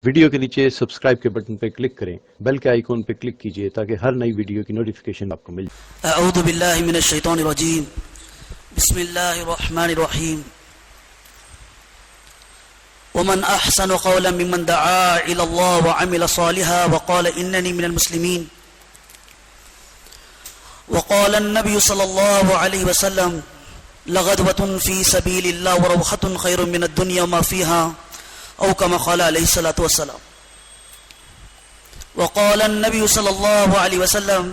Video کے نیچے subscribe کے بٹن پہ کلک کریں، بیل کے آئیکن پہ کلک کیجئے تاکہ ہر نئی ویڈیو کی نوٹیفیکیشن آپ کو مل جائے۔ اعوذ باللہ من الشیطان الرجیم، بسم اللہ الرحمن الرحیم۔ ومن احسن قولا ممن دعا الى الله وعمل صالحا وقال انني من المسلمين۔ وقال النبي صلى الله عليه وسلم لغدوة في سبيل الله وروحة خير من الدنيا وما فيها، او كما قال عليه الصلاة والسلام۔ وقال النبي صلى الله عليه وسلم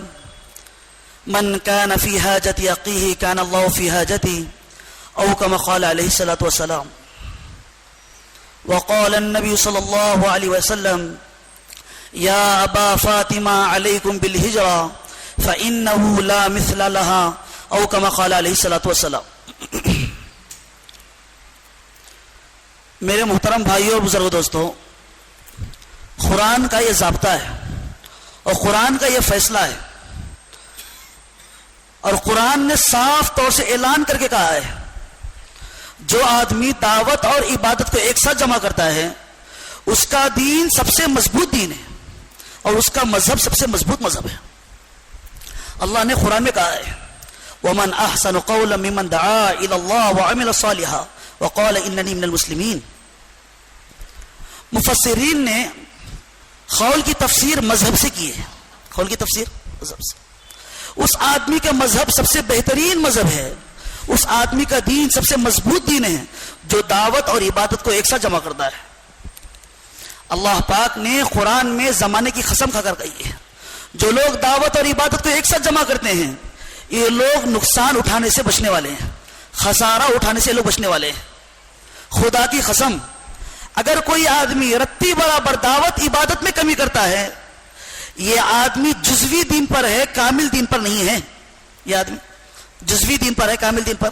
من كان في حاجة أخيه كان الله في حاجته، او كما قال عليه الصلاة والسلام۔ وقال النبي صلى الله عليه وسلم يا أبا فاطمة عليكم بالهجرة فإنه لا مثل لها، او كما قال عليه الصلاة والسلام۔ میرے محترم بھائیوں اور بزرگ دوستوں، قرآن کا یہ ضابطہ ہے اور قرآن کا یہ فیصلہ ہے، اور قرآن نے صاف طور سے اعلان کر کے کہا ہے جو آدمی دعوت اور عبادت کو ایک ساتھ جمع کرتا ہے اس کا دین سب سے مضبوط دین ہے اور اس کا مذہب سب سے مضبوط مذہب ہے۔ اللہ نے قرآن میں کہا ہے وَمَنْ أَحْسَنُ قَوْلًا مِّمَّنْ دَعَا إِلَى اللَّهِ وَعَمِلَ صَالِحًا وَقَالَ إِنَّنِي مِنَ الْمُسْلِمِينَ۔ مفسرین نے قول کی تفسیر مذہب سے کی ہے، قول کی تفسیر مذہب سے۔ اس آدمی کا مذہب سب سے بہترین مذہب ہے، اس آدمی کا دین سب سے مضبوط دین ہے جو دعوت اور عبادت کو ایک ساتھ جمع کرتا ہے۔ اللہ پاک نے قرآن میں زمانے کی قسم کھا کر کہی ہے جو لوگ دعوت اور عبادت کو ایک ساتھ جمع کرتے ہیں یہ لوگ نقصان اٹھانے سے بچنے والے ہیں، خسارہ اٹھانے سے لوگ بچنے والے ہیں۔ خدا کی قسم، اگر کوئی آدمی رتی برابر دعوت عبادت میں کمی کرتا ہے یہ آدمی جزوی دین پر ہے، کامل دین پر نہیں ہے۔ یہ آدمی جزوی دین پر ہے، کامل دین پر۔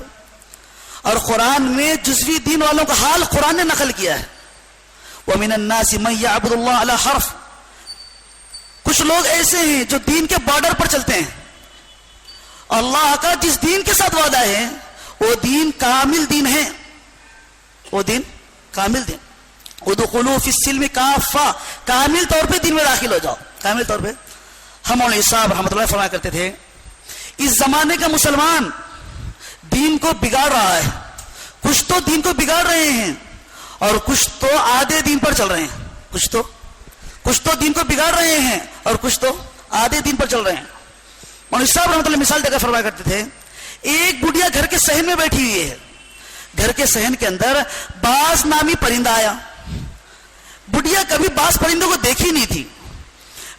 اور قرآن میں جزوی دین والوں کا حال قرآن نے نقل کیا ہے وَمِنَ النَّاسِ مَن يَعْبُدُ اللَّهَ عَلَى حَرْفٍ۔ کچھ لوگ ایسے ہیں جو دین کے بارڈر پر چلتے ہیں، اللہ کا جس دین کے ساتھ وعدہ ہے وہ دین کامل دین ہے، وہ دین کامل دین۔ ادخلوا فی السلم کافہ، کامل طور پہ دین میں داخل ہو جاؤ، کامل طور پہ۔ ہم مولانا صاحب رحمۃ اللہ فرمایا کرتے تھے اس زمانے کا مسلمان دین کو بگاڑ رہا ہے، کچھ تو دین کو بگاڑ رہے ہیں اور کچھ تو آدھے دین پر چل رہے ہیں، کچھ تو دین کو بگاڑ رہے ہیں اور کچھ تو آدھے دین پر چل رہے ہیں۔ مولانا صاحب رحمۃ اللہ مثال دے کر فرمایا کرتے تھے ایک بڑھیا گھر کے صحن میں بیٹھی ہوئی ہے، گھر کے صحن کے اندر باز نامی پرندہ آیا۔ بڑھیا کبھی باز پرندوں کو دیکھی نہیں تھی،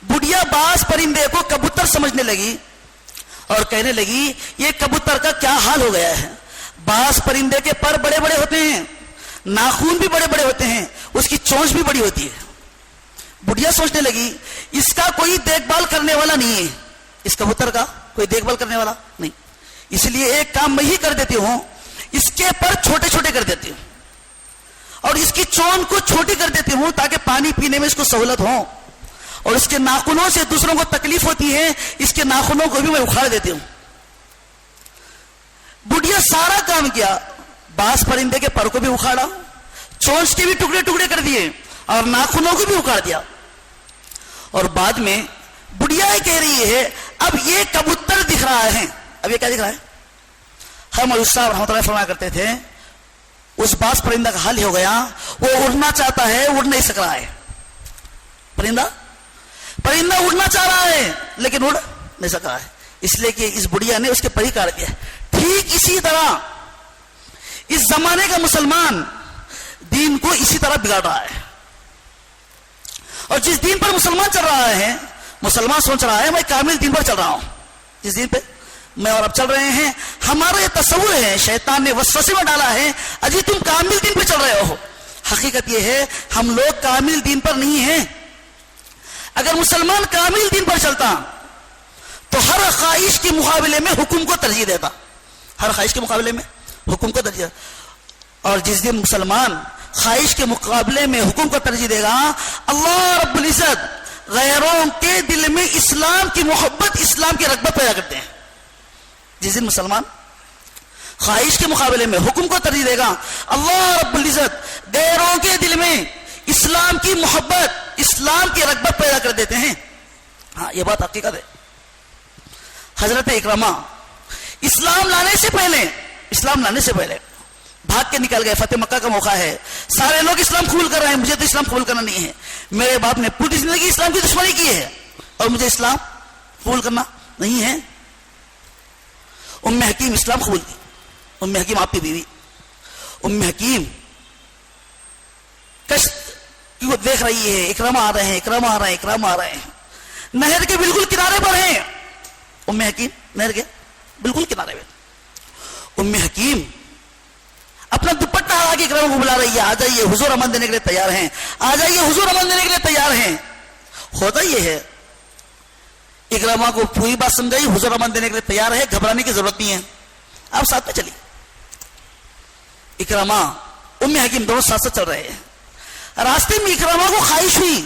بڑھیا باز پرندے کو کبوتر سمجھنے لگی اور کہنے لگی یہ کبوتر کا کیا حال ہو گیا ہے، باز پرندے کے پر بڑے بڑے ہوتے ہیں، ناخون بھی بڑے بڑے ہوتے ہیں، اس کی چونچ بھی بڑی ہوتی ہے۔ بڑھیا سوچنے لگی اس کا کوئی دیکھ بھال کرنے والا نہیں ہے، اس کبوتر کا کوئی دیکھ بھال کرنے والا نہیں، اس لیے ایک کام میں ہی کر دیتی ہوں، اس کے پر چھوٹے چھوٹے کر دیتی ہوں اور اس کی چونچ کو چھوٹی کر دیتی ہوں تاکہ پانی پینے میں اس کو سہولت ہو، اور اس کے ناخنوں سے دوسروں کو تکلیف ہوتی ہے اس کے ناخنوں کو بھی میں اکھاڑ دیتی ہوں۔ بڑھیا سارا کام کیا، باز پرندے کے پر کو بھی اکھاڑا، چونچ کے بھی ٹکڑے ٹکڑے کر دیے اور ناخنوں کو بھی اکھاڑ دیا، اور بعد میں بڑھیا یہ کہہ رہی ہے اب یہ کبوتر دکھ رہا ہے، اب یہ کیا دکھ رہا ہے؟ ہم مولانا صاحب رحمۃ اللہ فرمایا کرتے تھے اس باز پرندہ کا حال ہو گیا وہ اڑنا چاہتا ہے اڑ نہیں سک رہا ہے، پرندہ اڑنا چاہ رہا ہے لیکن اڑ نہیں سک رہا ہے، اس لیے کہ اس بڑھیا نے اس کے پر ہی کاٹ دیا۔ ٹھیک اسی طرح اس زمانے کا مسلمان دین کو اسی طرح بگاڑ رہا ہے، اور جس دین پر مسلمان چل رہا ہے مسلمان سوچ رہا ہے میں کامل دین پر چل رہا ہوں، جس دین پہ میں اور اب چل رہے ہیں ہمارا یہ تصور ہے، شیطان نے وسوسے میں ڈالا ہے اجی تم کامل دین پہ چل رہے ہو۔ حقیقت یہ ہے ہم لوگ کامل دین پر نہیں ہیں۔ اگر مسلمان کامل دین پر چلتا تو ہر خواہش کے مقابلے میں حکم کو ترجیح دیتا، ہر خواہش کے مقابلے میں حکم کو ترجیح، اور جس دن مسلمان خواہش کے مقابلے میں حکم کو ترجیح دے گا اللہ رب العزت غیروں کے دل میں اسلام کی محبت، اسلام کی رغبت پیدا کرتے ہیں۔ جس دن مسلمان خواہش کے مقابلے میں حکم کو ترجیح دے گا اللہ رب العزت غیروں کے دل میں اسلام کی محبت، اسلام کی رغبت پیدا کر دیتے ہیں. ہاں یہ بات حقیقت ہے. حضرت اکرمہ اسلام لانے سے پہلے بھاگ کے نکل گئے. فتح مکہ کا موقع ہے، سارے لوگ اسلام قبول کر رہے ہیں، مجھے تو اسلام قبول کرنا نہیں ہے. میرے باپ نے پوری زندگی اسلام کی دشمنی کی ہے اور مجھے اسلام قبول کرنا نہیں ہے. ام حکیم اسلام قبول کی. ام حکیم آپ کی بیوی ام حکیم کشت دیکھ رہی ہے، اکرمہ آ رہے ہیں. نہر کے بالکل کنارے پر ہیں ام حکیم، نہر کے بالکل کنارے پہ. ام حکیم اپنا دوپٹہ ہٹا کے اکرمہ کو بلا رہی ہے، آ جائیے حضور امن دینے کے لیے تیار ہیں، آ جائیے حضور امن دینے کے لیے تیار ہیں. ہوتا یہ ہے اکرمہ کو پوری بات سمجھائی، حضور امن دینے کے لیے تیار ہے، گھبرانے کی ضرورت نہیں ہے، آپ ساتھ میں چلیے. اکرمہ ام حکیم دونوں ساتھ ساتھ چل رہے ہیں. راستے میں اکرمہ کو خواہش ہوئی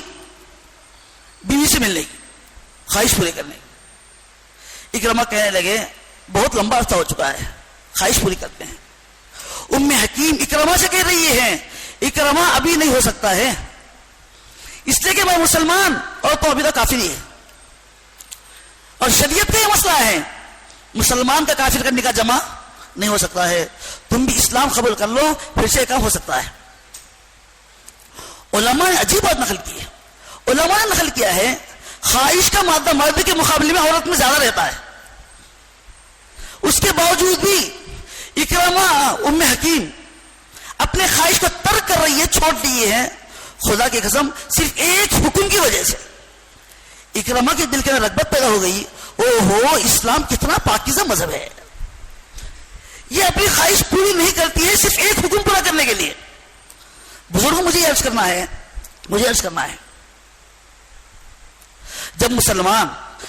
بیوی سے ملنے کی، خواہش پوری کرنے کی. اکرمہ کہنے لگے بہت لمبا عرصہ ہو چکا ہے، خواہش پوری کرتے ہیں. ام حکیم اکرمہ سے کہہ رہی ہے اکرمہ ابھی نہیں ہو سکتا ہے، اس لیے کہ میں مسلمان اور تو ابھی تک کافر ہی ہے، اور شریعت کا یہ مسئلہ ہے مسلمان کا کافر کرنے کا جمع نہیں ہو سکتا ہے، تم بھی اسلام قبول کر لو پھر سے کام ہو سکتا ہے. علماء نے عجیب بات نقل کی ہے. علماء نے نقل کیا ہے خواہش کا مادہ مرد کے مقابلے میں عورت میں زیادہ رہتا ہے، اس کے باوجود بھی اکرمہ ام حکیم اپنے خواہش کو ترک کر رہی ہے، چھوڑ دیے ہیں. خدا کی قسم صرف ایک حکم کی وجہ سے اکرمہ کے دل کے اندر رغبت پیدا ہو گئی، او ہو اسلام کتنا پاکیزہ مذہب ہے، یہ اپنی خواہش پوری نہیں کرتی ہے صرف ایک حکم پورا کرنے کے لیے. بزرگوں مجھے عرض کرنا ہے جب مسلمان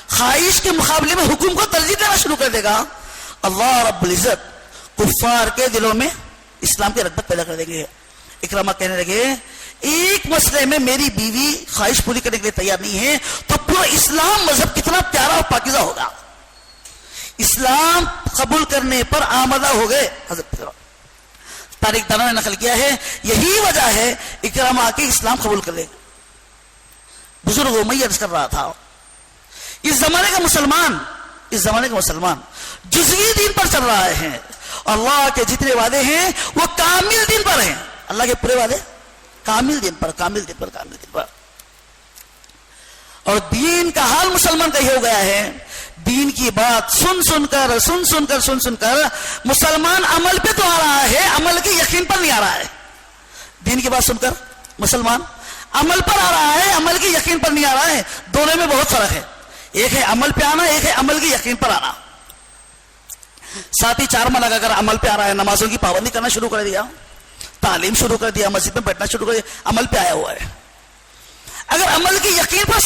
خواہش کے مقابلے میں حکم کو ترجیح دینا شروع کر دے گا، اللہ رب العزت کفار کے دلوں میں اسلام کی رغبت پیدا کر دیں گے. اکرمہ کہنے لگے ایک مسئلے میں میری بیوی خواہش پوری کرنے کے لیے تیار نہیں ہے تو پورا اسلام مذہب کتنا پیارا اور پاکیزہ ہوگا. اسلام قبول کرنے پر آمادہ ہو گئے. حضرت تاریخ دانوں نے نقل کیا ہے یہی وجہ ہے اکرمہ کے اسلام قبول کر لے. بزرگوں میں یہ عرض کر رہا تھا اس زمانے کا مسلمان جزوی دین پر چل رہا ہے، اللہ کے جتنے وعدے ہیں وہ کامل دین پر ہیں. اللہ کے پورے وعدے کامل دین پر. اور دین کا حال مسلمان کا ہی ہو گیا ہے، دین کی بات سن کر مسلمان عمل پہ تو آ رہا ہے، عمل کے یقین پر نہیں آ رہا ہے. دین کی بات سن کر مسلمان عمل پر آ رہا ہے، عمل کے یقین پر نہیں آ رہا ہے. دونوں میں بہت فرق ہے، ایک ہے عمل پہ آنا، ایک ہے عمل کے یقین پر آنا. ساتھ ہی 4 ماہ لگا کر عمل پہ آ رہا ہے، نمازوں کی پابندی کرنا شروع کر دیا، تعلیم شروع کر دیا، مسجد میں بیٹھنا شروع کر دیا، عمل پہ آیا ہوا ہے. اگر عمل کے یقین پر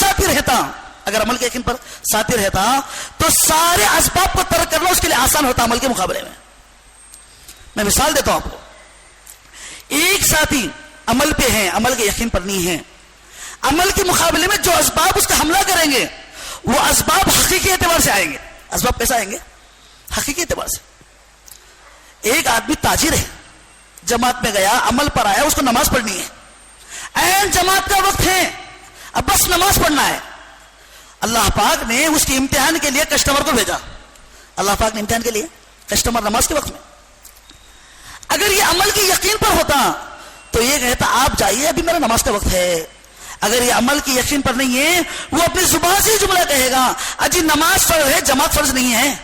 ساتھی رہتا تو سارے اسباب کو ترک کرنا اس کے لیے آسان ہوتا عمل کے مقابلے میں. میں مثال دیتا ہوں آپ کو. ایک ساتھی عمل پہ ہیں، عمل کے یقین پر نہیں ہے، عمل کے مقابلے میں جو اسباب اس کا حملہ کریں گے وہ اسباب حقیقی اعتبار سے آئیں گے. اسباب کیسا آئیں گے؟ حقیقی اعتبار سے. ایک آدمی تاجر ہے، جماعت میں گیا، عمل پر آیا، اس کو نماز پڑھنی ہے، این جماعت کا وقت ہے، اب بس نماز پڑھنا ہے. اللہ پاک نے اس کے امتحان کے لیے کسٹمر کو بھیجا. اللہ پاک نے امتحان کے لیے کسٹمر نماز کے وقت میں. اگر یہ عمل کی یقین پر ہوتا تو یہ کہتا آپ جائیے ابھی میرا نماز کا وقت ہے. اگر یہ عمل کی یقین پر نہیں ہے وہ اپنی زبان سے جملہ کہے گا اجی نماز فرض ہے جماعت فرض نہیں ہے،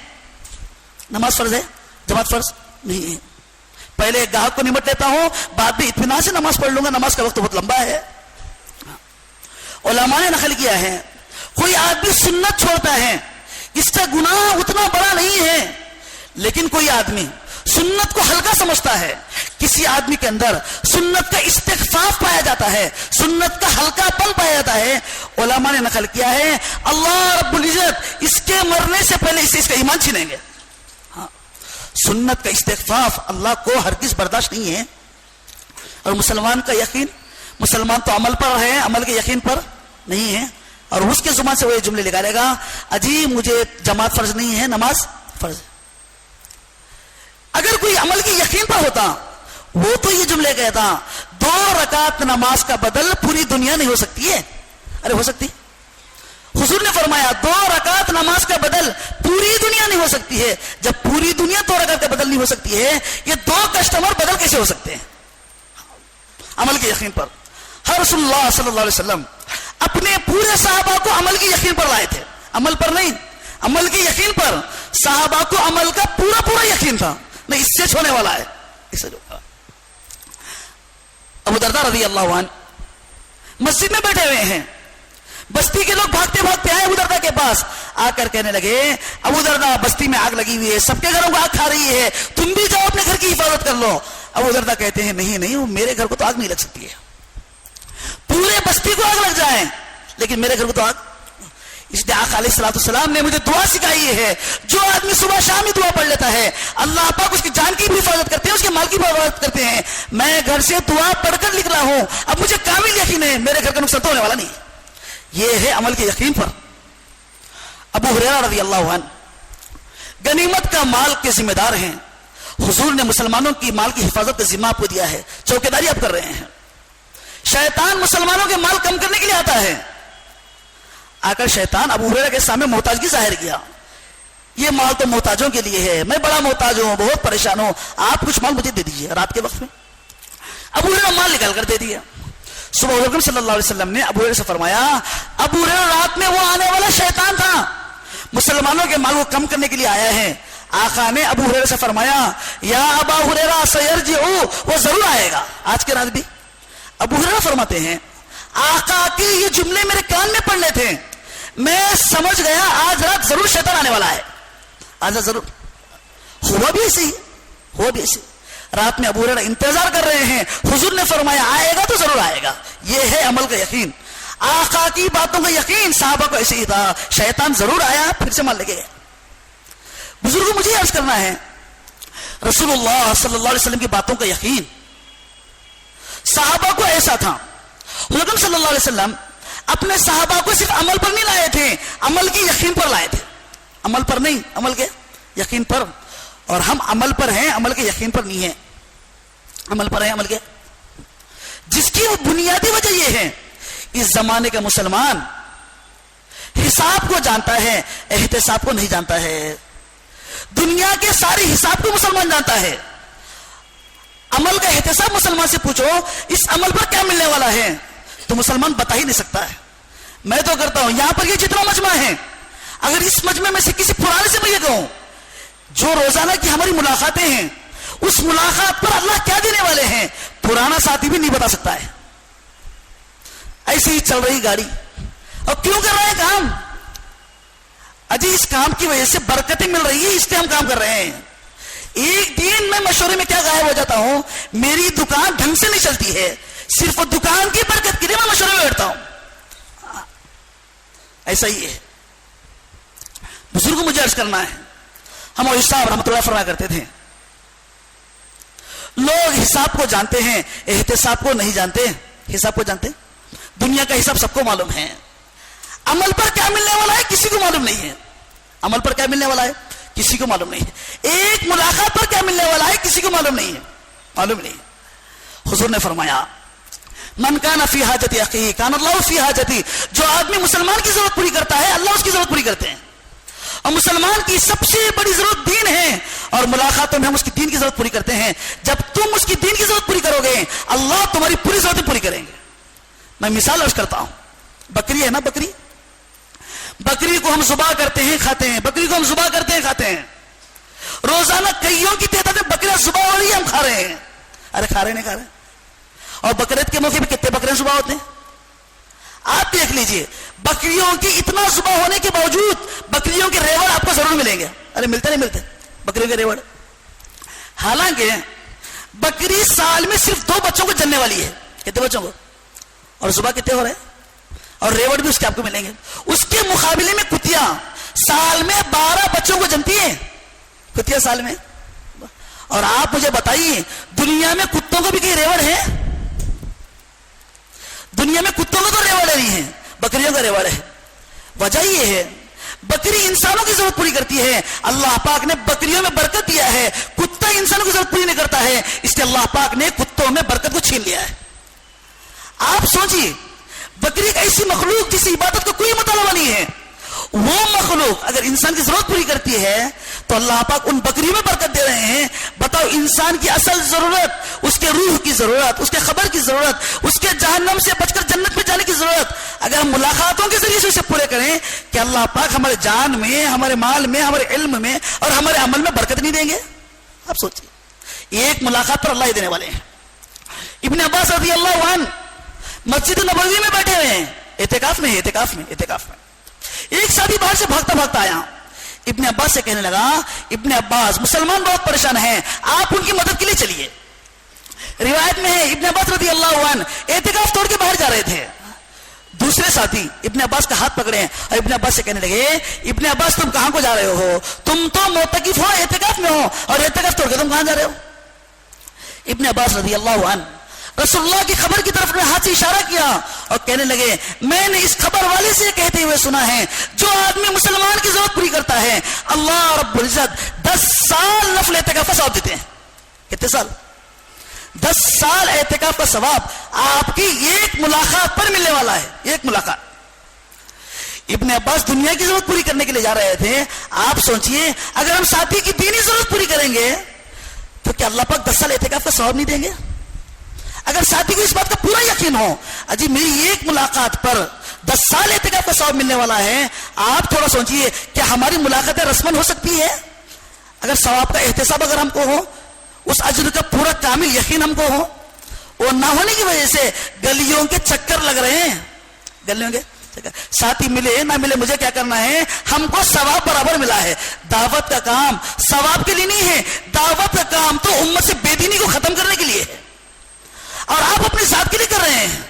نماز فرض ہے جماعت فرض نہیں ہے. پہلے ایک گاہک کو نمٹ لیتا ہوں، بعد میں اطمینان سے نماز پڑھ لوں گا، نماز کا وقت بہت لمبا ہے. علماء نے نقل کیا ہے کوئی آدمی سنت چھوڑتا ہے اس کا گناہ اتنا بڑا نہیں ہے، لیکن کوئی آدمی سنت کو ہلکا سمجھتا ہے، کسی آدمی کے اندر سنت کا استخفاف پایا جاتا ہے، سنت کا ہلکا پن پایا جاتا ہے. علماء نے نقل کیا ہے اللہ رب العزت اس کے مرنے سے پہلے اس کا ایمان چھینیں گے. سنت کا استخفاف اللہ کو ہرگز برداشت نہیں ہے. اور مسلمان کا یقین، مسلمان تو عمل پر ہے، عمل کے یقین پر نہیں ہے، اور اس کے زبان سے وہ یہ جملے نکالے گا اجی مجھے جماعت فرض نہیں ہے، نماز فرض ہے. اگر کوئی عمل کی یقین پر ہوتا وہ تو یہ جملے کہتا دو رکعت نماز کا بدل پوری دنیا نہیں ہو سکتی ہے. ارے ہو سکتی. حضور نے فرمایا 2 رکعت نماز کا بدل پوری دنیا نہیں ہو سکتی ہے. جب پوری دنیا 2 رکعت کا بدل نہیں ہو سکتی ہے, یہ 2 کسٹمر بدل کیسے ہو سکتے ہیں؟ عمل کے یقین پر. ہر رسول اللہ صلی اللہ علیہ وسلم اپنے پورے صحابہ کو عمل کی یقین پر لائے تھے. عمل پر نہیں, عمل کی یقین پر. صحابہ کو عمل کا پورا پورا یقین تھا, نہیں اس سے چھونے والا ہے, اس سے ابو درداء رضی اللہ عنہ مسجد میں بیٹھے ہوئے ہیں. بستی کے لوگ بھاگتے بھاگتے آئے ابو درداء کے پاس, آ کر کہنے لگے ابو درداء بستی میں آگ لگی ہوئی ہے, سب کے گھروں کو آگ کھا رہی ہے, تم بھی جاؤ اپنے گھر کی حفاظت کر لو. ابو درداء کہتے ہیں نہیں نہیں, میرے گھر کو تو آگ نہیں لگ سکتی ہے. پورے بستی کو آگ لگ جائے لیکن میرے گھر کو تو آگ. اس لیے آقا علیہ الصلوۃ والسلام نے مجھے دعا سکھائی ہے. جو آدمی صبح شام ہی دعا پڑھ لیتا ہے, اللہ پاک اس کی جان کی بھی حفاظت کرتے ہیں, اس کے مال کی بھی حفاظت کرتے ہیں. میں گھر سے دعا پڑھ کر نکلا ہوں, اب مجھے کامل یقین ہے میرے گھر کا نقصان تو ہونے والا نہیں. یہ ہے عمل کے یقین پر. ابو ہریرہ رضی اللہ عنہ غنیمت کا مال کے ذمہ دار ہیں. حضور نے مسلمانوں کی مال کی حفاظت کا ذمہ آپ کو دیا ہے, چوکیداری آپ کر رہے ہیں. شیطان مسلمانوں کے مال کم کرنے کے لیے آتا ہے. آ کر شیطان ابو ہریرہ کے سامنے محتاجگی ظاہر کیا. یہ مال تو محتاجوں کے لیے ہے, میں بڑا محتاج ہوں, بہت پریشان ہوں, آپ کچھ مال مجھے دے دیجیے. رات کے وقت میں ابو ہریرہ مال نکال کر دے دیا. صبح حضور صلی اللہ علیہ وسلم نے ابو ہریرہ سے فرمایا, ابو ہریرہ رات میں وہ آنے والا شیطان تھا, مسلمانوں کے مال کو کم کرنے کے لیے آیا ہے. آقا نے ابو ہریرہ سے فرمایا, یا ابا ہریرہ سیرجع, وہ ضرور آئے گا. آج کے رات بھی ابو ہریرہ فرماتے ہیں, آقا کے یہ جملے میرے کان میں پڑنے تھے, میں سمجھ گیا آج رات ضرور شیطان آنے والا ہے. آج رات ضرور. ہوا بھی ایسے ہی, ہوا بھی ایسے. رات میں ابو ہریرہ انتظار کر رہے ہیں, حضور نے فرمایا آئے گا تو ضرور آئے گا. یہ ہے عمل کا یقین. آقا کی باتوں کا یقین. صحابہ کو ایسے ہی تھا, شیطان ضرور آیا, پھر سے مال لے گئے. بزرگوں مجھے عرض کرنا ہے, رسول اللہ صلی اللہ علیہ وسلم کی باتوں کا یقین صحابہ کو ایسا تھا. حضور صلی اللہ علیہ وسلم اپنے صحابہ کو صرف عمل پر نہیں لائے تھے, عمل کی یقین پر لائے تھے. عمل پر نہیں, عمل کے یقین پر. اور ہم عمل پر ہیں, عمل کے یقین پر نہیں ہیں. عمل پر ہیں, عمل کے, جس کی وہ بنیادی وجہ یہ ہے, اس زمانے کا مسلمان حساب کو جانتا ہے, احتساب کو نہیں جانتا ہے. دنیا کے سارے حساب کو مسلمان جانتا ہے. عمل کا احتساب مسلمان سے پوچھو اس عمل پر کیا ملنے والا ہے, تو مسلمان بتا ہی نہیں سکتا ہے. میں تو کرتا ہوں, یہاں پر یہ جتنا مجمع ہے, اگر اس مجمع میں سے کسی پرانے سے میں یہ کہوں جو روزانہ کی ہماری ملاقاتیں ہیں, اس ملاقات پر اللہ کیا دینے والے ہیں, پرانا ساتھی بھی نہیں بتا سکتا ہے. ایسی ہی چل رہی گاڑی, اور کیوں کر رہے ہیں کام؟ اجی اس کام کی وجہ سے برکتیں مل رہی ہے, اس لیے ہم کام کر رہے ہیں. ایک دن میں مشورے میں کیا غائب ہو جاتا ہوں, میری دکان ڈھنگ سے نہیں چلتی ہے, صرف دکان کی برکت کے لیے میں مشورے میں بیٹھتا ہوں. ایسا ہی ہے. بزرگوں مجھے عرض کرنا ہے, ہم اور صاحب رحمۃ اللہ فرمایا کرتے تھے, لوگ حساب کو جانتے ہیں, احتساب کو نہیں جانتے. حساب کو جانتے, دنیا کا حساب سب کو معلوم ہے. عمل پر کیا ملنے والا ہے کسی کو معلوم نہیں ہے. عمل پر کیا ملنے والا ہے کسی کو معلوم نہیں ہے. ایک ملاقات پر کیا ملنے والا ہے کسی کو معلوم نہیں ہے, معلوم نہیں. حضور نے فرمایا, من کان فی حاجت اخیہ کان اللہ فی حاجتی, جو آدمی مسلمان کی ضرورت پوری کرتا ہے اللہ اس کی ضرورت پوری کرتے ہیں. اور مسلمان کی سب سے بڑی ضرورت دین ہے, اور ملاقاتوں میں ہم اس کی دین کی ضرورت پوری کرتے ہیں. جب تم اس کی دین کی ضرورت پوری کرو گے, اللہ تمہاری پوری ضرورتیں پوری کریں گے. میں مثال عرض کرتا ہوں, بکری ہے نا, بکری, بکری کو ہم ذبح کرتے ہیں کھاتے ہیں, بکری کو ہم ذبح کرتے ہیں کھاتے ہیں. روزانہ کئیوں کی تعداد میں بکریاں ذبح ہو رہی ہیں, ہم کھا رہے ہیں. ارے کھا رہے نہیں کھا رہے. اور بقرعید کے موقع پہ کتنے بکرے ذبح ہوتے ہیں آپ دیکھ لیجئے. بکریوں کی اتنا ذبح ہونے کے باوجود بکریوں کے ریوڑ آپ کو ضرور ملیں گے. ارے ملتے نہیں ملتے بکریوں کے ریوڑ. حالانکہ بکری سال میں صرف 2 بچوں کو جننے والی ہے. کتنے بچوں کو, اور ذبح کتنے ہو رہے ہیں, اور ریوڑ بھی اس کے آپ کو ملیں گے. اس کے مقابلے میں کتیاں سال میں 12 بچوں کو جنتی ہیں, کتیاں سال میں. اور آپ مجھے بتائیے دنیا میں کتوں کو بھی کئی ریوڑ ہے؟ دنیا میں کتوں کو تو ریوڑ نہیں ہے, بکریوں کا ریوڑ ہے. وجہ یہ ہے بکری انسانوں کی ضرورت پوری کرتی ہے. اللہ پاک نے بکریوں میں برکت دیا ہے, کتا انسانوں کی ضرورت پوری نہیں کرتا ہے, اس لیے اللہ پاک نے کتوں میں برکت کو چھین لیا ہے. آپ سوچیے بکری ایک ایسی مخلوق جس عبادت کو کوئی مطالبہ نہیں ہے، وہ مخلوق اگر انسان کی ضرورت پوری کرتی ہے تو اللہ پاک ان بکریوں میں برکت دے رہے ہیں. بتاؤ انسان کی اصل ضرورت، اس کے روح کی ضرورت، اس کے خبر کی ضرورت، اس کے جہنم سے بچ کر جنت میں جانے کی ضرورت، اگر ہم ملاقاتوں کے ذریعے سے اسے پورے کریں کہ اللہ پاک ہمارے جان میں، ہمارے مال میں، ہمارے علم میں اور ہمارے عمل میں برکت نہیں دیں گے؟ آپ سوچیے، ایک ملاقات پر اللہ ہی دینے والے ہیں. ابن عباس رضی اللہ عنہ مسجد نبوی میں بیٹھے ہوئے ہیں، اعتکاف میں. ایک صحابی باہر سے بھاگتا بھاگتا آیا، ابن عباس سے کہنے لگا، ابن عباس مسلمان بہت پریشان ہیں، آپ ان کی مدد کے لیے چلیے. روایت میں ہے ابن عباس رضی اللہ عنہ اعتکاف توڑ کے باہر جا رہے تھے. دوسرے ساتھی ابن عباس کا ہاتھ پکڑے اور ابن عباس سے کہنے لگے، ابن عباس تم کہاں کو جا رہے ہو؟ تم تو معتکف ہو، اعتکاف میں ہو، اور اعتکاف توڑ کے تم کہاں جا رہے ہو؟ ابن عباس رضی اللہ عنہ رسول اللہ کی خبر کی طرف ہاتھ سے اشارہ کیا اور کہنے لگے، میں نے اس خبر والے سے کہتے ہوئے سنا ہے، جو آدمی مسلمان کی ضرورت پوری کرتا ہے اللہ رب العزت 10 سال نفل اعتکاف کا ثواب دیتے ہیں. کتنے سال؟ 10 سال اعتکاف کا ثواب آپ کی ایک ملاقات پر ملنے والا ہے. ایک ملاقات. ابن عباس دنیا کی ضرورت پوری کرنے کے لیے جا رہے تھے. آپ سوچئے اگر ہم ساتھی کی دینی ضرورت پوری کریں گے تو کیا اللہ پاک 10 سال اعتکاف کا ثواب نہیں دیں گے؟ اگر ساتھی کو اس بات کا پورا یقین ہو اجی میری ایک ملاقات پر 10 سال اعتکاف کا ثواب ملنے والا ہے، آپ تھوڑا سوچئے کہ ہماری ملاقاتیں رسمن ہو سکتی ہے؟ اگر ثواب کا احتساب اگر ہم کو ہو، اس اجر کا پورا کامل یقین ہم کو ہو، وہ نہ ہونے کی وجہ سے گلیوں کے چکر لگ رہے ہیں، گلیوں کے چکر. ساتھی ملے نہ ملے مجھے کیا کرنا ہے؟ ہم کو ثواب برابر ملا ہے. دعوت کا کام ثواب کے لیے نہیں ہے، دعوت کا کام تو امت سے بے دینی کو ختم کرنے کے لیے ہے، اور آپ اپنی ذات کے لیے کر رہے ہیں.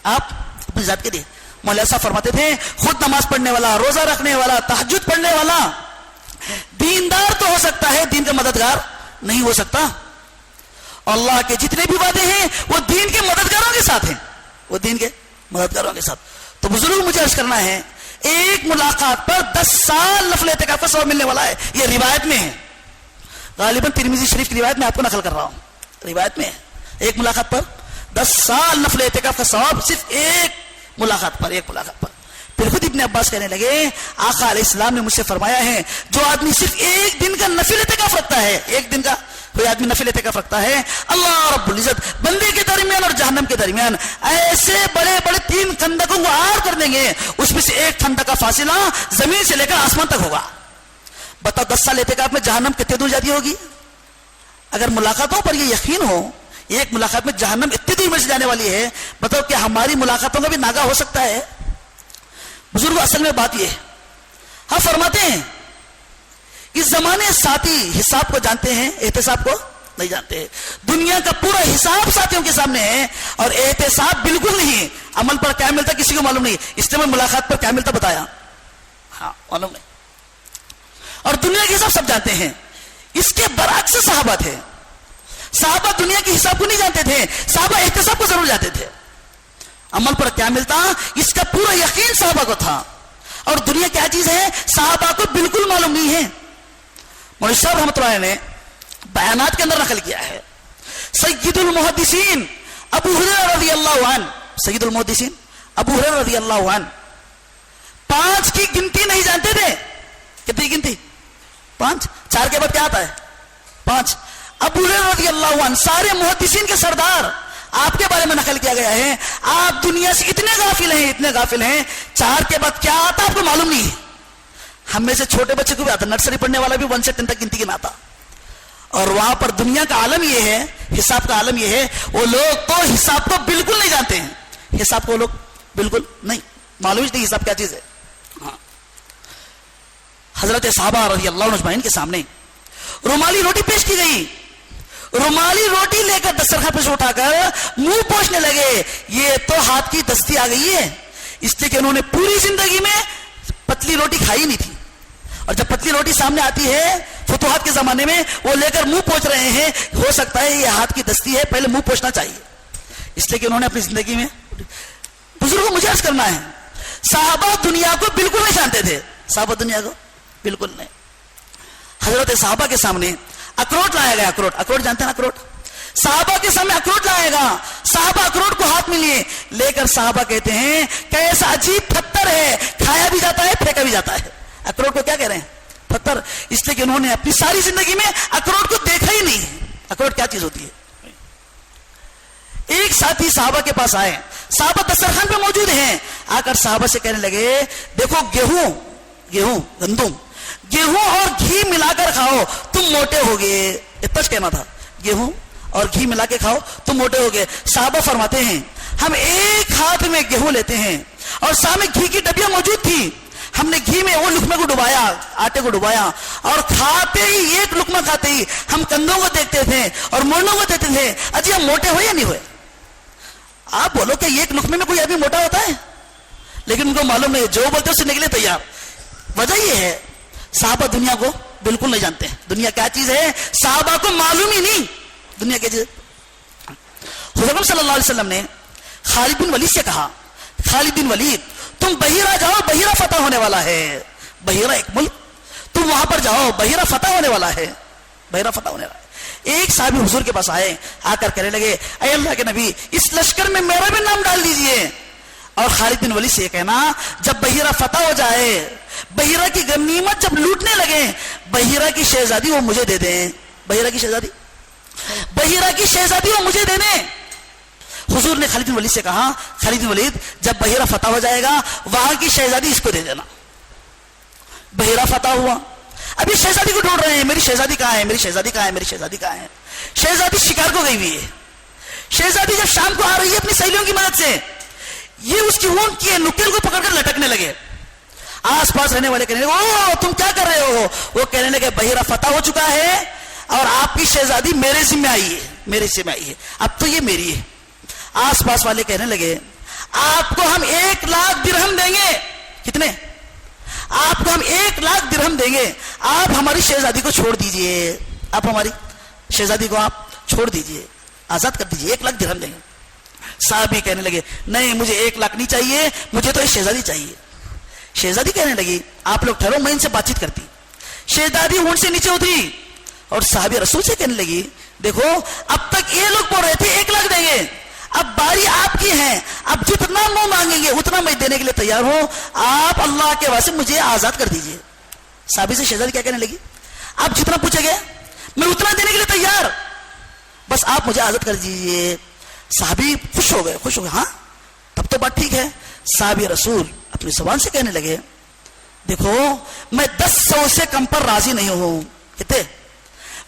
آپ اپنی ذات کے لیے. مولانا صاحب فرماتے تھے، خود نماز پڑھنے والا، روزہ رکھنے والا، تہجد پڑھنے والا دیندار تو ہو سکتا ہے، دین کا مددگار نہیں ہو سکتا. اللہ کے جتنے بھی وعدے ہیں وہ دین کے مددگاروں کے ساتھ ہیں، وہ دین کے مددگاروں کے ساتھ. تو بزرگ مجھے عرض کرنا ہے، ایک ملاقات پر 10 سال نفل اعتکاف کا ثواب ملنے والا ہے. یہ روایت میں ہے، غالباً ترمذی شریف کی روایت میں آپ کو نقل کر رہا ہوں. روایت میں ہے ایک ملاقات پر 10 سال نفل اعتکاف کا ثواب، صرف ایک ملاقات پر. پھر خود ابن عباس کہنے لگے، آقا علیہ السلام نے مجھ سے فرمایا ہے، جو آدمی صرف ایک دن کا نفل اعتکاف رکھتا ہے، ایک دن کا کوئی آدمی نفل اعتکاف رکھتا ہے، اللہ رب العزت بندے کے درمیان اور جہنم کے درمیان ایسے بڑے بڑے 3 خندقوں کو آر کر دیں گے، اس میں سے ایک خندق کا فاصلہ زمین سے لے کر آسمان تک ہوگا. بتاؤ 10 سال اعتکاف میں جہنم کتنے دور جاتی ہوگی؟ اگر ملاقاتوں پر یہ یقین ہو ایک ملاقات میں جہنم اتنی دور میں سے جانے والی ہے، بتاؤ کہ ہماری ملاقاتوں کا بھی ناگا ہو سکتا ہے؟ بزرگ اصل میں بات یہ ہے، ہم فرماتے ہیں اس زمانے ساتھی حساب کو جانتے ہیں، احتساب کو نہیں جانتے ہیں. دنیا کا پورا حساب ساتھیوں کے سامنے ہے اور احتساب بالکل نہیں. عمل پر کیا ملتا کسی کو معلوم نہیں، اس لیے میں ملاقات پر کیا ملتا بتایا، ہاں معلوم نہیں. اور دنیا کے حساب سب جانتے ہیں. اس کے برعکس صحابہ تھے. صحابہ دنیا کے حساب کو نہیں جانتے تھے، صحابہ احتساب کو ضرور جانتے تھے. عمل پر کیا ملتا اس کا پورا یقین صحابہ کو تھا، اور دنیا کیا چیز ہے صحابہ کو بالکل معلوم نہیں ہے. مولوی صاحب رحمۃ اللہ نے بیانات کے اندر نقل کیا ہے، سید المحدثین ابو ہریرہ رضی اللہ عنہ، سید المحدثین ابو ہریرہ رضی اللہ عنہ 5 کی گنتی نہیں جانتے تھے. کتنی گنتی؟ 5. 4 کے بعد کیا آتا ہے؟ 5. ابو ہریرہ رضی اللہ عنہ سارے محدثین کے سردار، آپ کے بارے میں نقل کیا گیا ہے آپ دنیا سے اتنے غافل ہیں 4 کے بعد کیا آتا آپ کو معلوم نہیں ہے. ہم میں سے چھوٹے بچے کو بھی آتا، نرسری پڑھنے والا بھی 1 سے 10 تک گنتی کے میں آتا. اور وہاں پر دنیا کا عالم یہ ہے، حساب کا عالم یہ ہے، وہ لوگ تو حساب کو بالکل نہیں جانتے ہیں. حساب کو لوگ بالکل نہیں معلوم نہیں حساب کیا چیز ہے. حضرت صحابہ رضی اللہ عنہ اجمعین کے سامنے رومالی روٹی پیش کی گئی. رومالی روٹی لے کر دسترخوان پہ سے اٹھا کر منہ پوچھنے لگے، یہ تو ہاتھ کی دستی آ گئی ہے. اس لیے کہ انہوں نے پوری زندگی میں پتلی روٹی کھائی نہیں تھی، اور جب پتلی روٹی سامنے آتی ہے فتوحات کے زمانے میں وہ لے کر منہ پوچھ رہے ہیں. ہو سکتا ہے یہ ہاتھ کی دستی ہے، پہلے منہ پوچھنا چاہیے، اس لیے کہ انہوں نے اپنی زندگی میں. بزرگوں کو مجھے عرض کرنا ہے، صحابہ دنیا کو بالکل نہیں جانتے تھے، صحابہ دنیا کو بالکل نہیں. حضرت صحابہ کے سامنے اخروٹ لایا گیا. اخروٹ جانتے ہیں نا؟ اخروٹ صحابہ کے سامنے اخروٹ لائے گا، صحابہ اخروٹ کو ہاتھ میں لیے لے کر صحابہ کہتے ہیں کہ ایسا عجیب پتھر ہے، کھایا بھی جاتا ہے پھینکا بھی جاتا ہے۔ اخروٹ کو کیا کہہ رہے ہیں؟ پتھر، اس لیے کہ انہوں نے اپنی ساری زندگی میں اخروٹ کو دیکھا ہی نہیں۔ اخروٹ کیا چیز ہوتی ہے؟ ایک ساتھی صحابہ کے پاس آئے، صحابہ دسترخوان پہ موجود ہیں، آ کر صحابہ سے کہنے لگے دیکھو گیہوں گندم گیہوں اور گھی ملا کر کھاؤ تم موٹے ہوگے، اتنا کہنا تھا، گیہوں اور گھی ملا کے کھاؤ تم موٹے ہوگے۔ صحابہ فرماتے ہیں ہم ایک ہاتھ میں گیہوں لیتے ہیں اور سامنے گھی کی ڈبیاں موجود تھی، ہم نے گھی میں وہ لقمے کو ڈبایا، آٹے کو ڈبایا، اور کھاتے ہی ایک لقمہ کھاتے ہی ہم کندھوں کو دیکھتے تھے اور مونڈوں کو دیکھتے تھے، اجی ہم موٹے ہوئے یا نہیں ہوئے؟ آپ بولو کہ ایک لقمے میں کوئی آدمی موٹا ہوتا ہے؟ لیکن ان کو معلوم نہیں، جو بولتے اس سے نکلے تیار۔ وجہ یہ ہے صحابہ دنیا کو بالکل نہیں جانتے ہیں، دنیا کیا چیز ہے صحابہ کو معلوم ہی نہیں، دنیا کیا چیز ہے۔ حضور صلی اللہ علیہ وسلم نے خالد بن ولید سے کہا، خالد بن ولید تم بحیرہ جاؤ، بحیرہ فتح ہونے والا ہے، بحیرہ ایک ملک، تم وہاں پر جاؤ، بحیرہ فتح ہونے والا ہے، بحیرہ فتح ہونے والا ہے۔ ایک صحابی حضور کے پاس آئے، آ کر کہنے لگے اے اللہ کے نبی اس لشکر میں میرا بھی نام ڈال دیجئے۔ اور خالد بن ولید سے یہ کہنا جب بحیرہ فتح ہو جائے، بحیرہ کی غنیمت جب لوٹنے لگے، بحیرہ کی شہزادی وہ مجھے دے دیں، بحیرہ کی شہزادی، بحیرہ کی شہزادی وہ مجھے دے دیں۔ حضور نے خالد بن ولید سے کہا خالد بن ولید جب بحیرہ فتح ہو جائے گا وہاں کی شہزادی اس کو دے دینا۔ بحیرہ فتح ہوا، ابھی شہزادی کو ڈھونڈ رہے ہیں، میری شہزادی کہاں ہے، میری شہزادی کہاں ہے، میری شہزادی کہاں ہے؟ شہزادی شکار کو گئی ہوئی ہے۔ شہزادی جب شام کو آ رہی ہے اپنی سہیلیوں کی مدد سے، یہ اس کی اون کی نکیل کو پکڑ کر لٹکنے لگے۔ آس پاس رہنے والے کہنے لگے او تم کیا کر رہے ہو؟ وہ کہنے لگے بحیرہ فتح ہو چکا ہے اور آپ کی شہزادی میرے ذمہ آئی ہے، میرے ذمہ آئی ہے، اب تو یہ میری ہے۔ آس پاس والے کہنے لگے آپ کو ہم 1,00,000 درہم دیں گے۔ کتنے؟ آپ کو ہم 1,00,000 درہم دیں گے، آپ ہماری شہزادی کو چھوڑ دیجئے، آپ ہماری شہزادی کو آپ چھوڑ دیجئے، آزاد کر دیجئے، 1,00,000 درہم دیں گے۔ صحابی کہنے لگے نہیں مجھے 1,00,000 نہیں چاہیے، مجھے تو ایک شہزادی چاہیے۔ شہزادی کہنے لگی آپ لوگ ٹھہرو میں ان سے بات چیت کرتی۔ شہزادی اونٹ سے نیچے اتری اور صحابی رسول سے کہنے لگی دیکھو اب تک یہ لوگ بول رہے تھے 1,00,000 دیں گے، اب باری آپ کی ہے، اب جتنا منہ مانگیں گے اتنا میں دینے کے لیے تیار ہوں، آپ اللہ کے واسطے مجھے آزاد کر دیجئے۔ صحابی سے شہزادی کیا کہنے لگی آپ جتنا پوچھے گے میں اتنا دینے کے لیے تیار، بس آپ مجھے آزاد کر دیجئے۔ صحابی خوش ہو گئے، ہاں تب تو بات ٹھیک ہے۔ صحابی رسول اپنی زبان سے کہنے لگے دیکھو میں 10,100 سے کم پر راضی نہیں ہوں۔ کتنے؟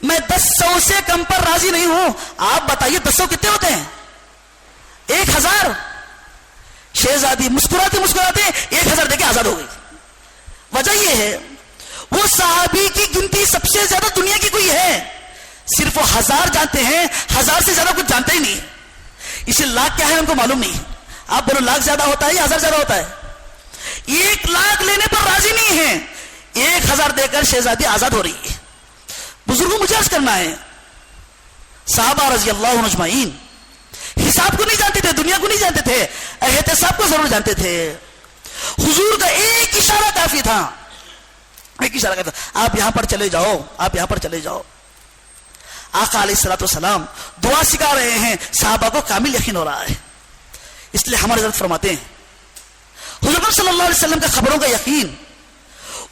میں 10,100 سے کم پر راضی نہیں ہوں، آپ بتائیے 10,100 کتنے ہوتے ہیں؟ 1,000۔ شہزادی مسکراتے مسکراتے 1,000 دے کے آزاد ہو گئی۔ وجہ یہ ہے وہ صحابی کی گنتی سب سے زیادہ دنیا کی کوئی ہے، صرف وہ 1,000 جانتے ہیں، 1,000 سے زیادہ کچھ جانتے ہی نہیں، اسے لاکھ کیا ہے ان کو معلوم نہیں۔ آپ بولو لاکھ زیادہ ہوتا ہے یا 1,000 زیادہ ہوتا ہے؟ 1,00,000 لینے پر راضی نہیں ہے، 1,000 دے کر شہزادی آزاد ہو رہی ہے۔ بزرگوں مجھے عرض کرنا ہے صحابہ رضی اللہ عنہم اجمعین حساب کو نہیں جانتے تھے، دنیا کو نہیں جانتے تھے، احتساب کو ضرور جانتے تھے۔ حضور کا ایک اشارہ کافی تھا، ایک اشارہ کافی تھا، آپ یہاں پر چلے جاؤ، آپ یہاں پر چلے جاؤ۔ آقا علیہ الصلوۃ والسلام دعا سکھا رہے ہیں، صحابہ کو کامل یقین ہو رہا ہے، اس لیے ہمارے حضرت فرماتے ہیں حضور صلی اللہ علیہ وسلم کا خبروں کا یقین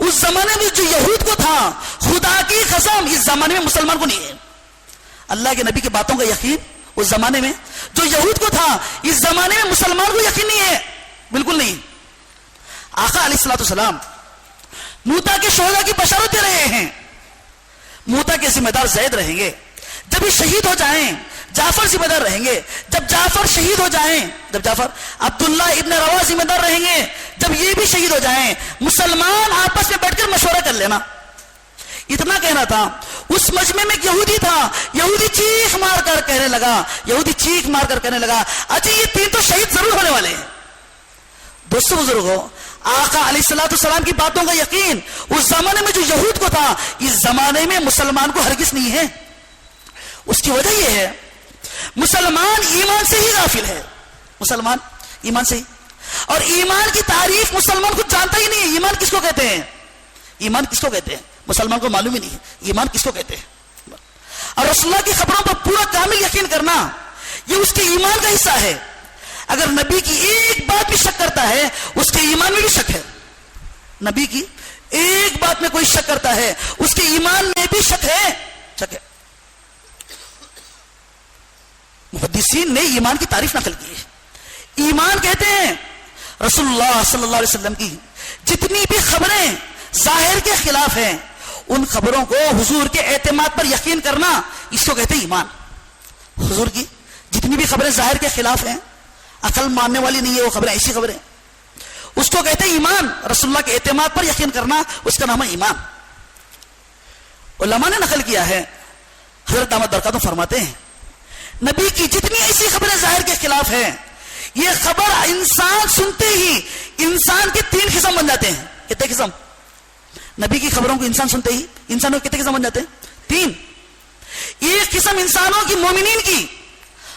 اس زمانے میں جو یہود کو تھا، خدا کی قسم اس زمانے میں مسلمان کو نہیں ہے۔ اللہ کے نبی کی باتوں کا یقین اس زمانے میں جو یہود کو تھا، اس زمانے میں مسلمان کو یقین نہیں ہے، بالکل نہیں۔ آقا علیہ الصلوۃ والسلام موتا کے شہداء کی بشارت دے رہے ہیں، موتا کے ذمہ دار زید رہیں گے، جب یہ شہید ہو جائیں جعفر ذمہ دار رہیں گے، جب جعفر شہید ہو جائیں، جب جعفر عبداللہ ابن روا ذمہ دار رہیں گے، جب یہ بھی شہید ہو جائیں، مسلمان آپس میں بیٹھ کر مشورہ کر لینا۔ اتنا کہنا تھا، اس مجمع میں ایک یہودی تھا، یہودی چیخ مار کر کہنے لگا اجی یہ 3 تو شہید ضرور ہونے والے ہیں۔ دوستو بزرگوں، آقا علیہ الصلوۃ والسلام کی باتوں کا یقین اس زمانے میں جو یہود کو تھا، اس زمانے میں مسلمان کو ہرگز نہیں ہے۔ اس کی وجہ یہ ہے مسلمان ایمان سے ہی غافل ہے، مسلمان ایمان سے ہی، اور ایمان کی تعریف مسلمان کو جانتا ہی نہیں ہے۔ ایمان کس کو کہتے ہیں؟ ایمان کس کو کہتے ہیں مسلمان کو معلوم ہی نہیں ہے، ایمان کس کو کہتے ہیں۔ اور رسول اللہ کی خبروں پر پورا کامل یقین کرنا یہ اس کے ایمان کا حصہ ہے. اگر نبی کی ایک بات بھی شک کرتا ہے اس کے ایمان میں بھی شک ہے. نبی کی ایک بات میں کوئی شک کرتا ہے اس کے ایمان میں بھی شک ہے. محدثین نے ایمان کی تعریف نقل کی ہے. ایمان کہتے ہیں رسول اللہ صلی اللہ علیہ وسلم کی جتنی بھی خبریں ظاہر کے خلاف ہیں ان خبروں کو حضور کے اعتماد پر یقین کرنا اس کو کہتے ہیں ایمان. حضور کی جتنی بھی خبریں ظاہر کے خلاف ہیں, عقل ماننے والی نہیں ہے وہ خبریں, ایسی خبریں, اس کو کہتے ہیں ایمان. رسول اللہ کے اعتماد پر یقین کرنا اس کا نام ہے ایمان. علماء نے نقل کیا ہے, حضرت دامت برکاتہ فرماتے ہیں نبی کی جتنی ایسی خبریں ظاہر کے خلاف ہیں یہ خبر انسان سنتے ہی انسان کے 3 قسم بن جاتے ہیں. کتنے قسم؟ نبی کی خبروں کو انسان سنتے ہی انسانوں کے کتنے قسم بن جاتے ہیں؟ 3. ایک قسم انسانوں کی مومنین کی,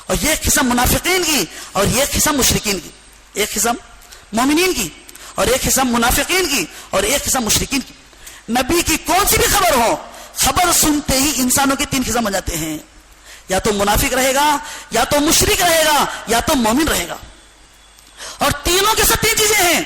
اور یہ قسم منافقین کی, اور یہ قسم مشرکین کی. ایک قسم مومنین کی اور ایک قسم منافقین کی اور ایک قسم مشرکین کی. نبی کی کون سی بھی خبر ہو, خبر سنتے ہی انسانوں کے 3 قسم بن جاتے ہیں. یا تو منافق رہے گا, یا تو مشرک رہے گا, یا تو مومن رہے گا. اور تینوں کے ساتھ 3 چیزیں ہیں.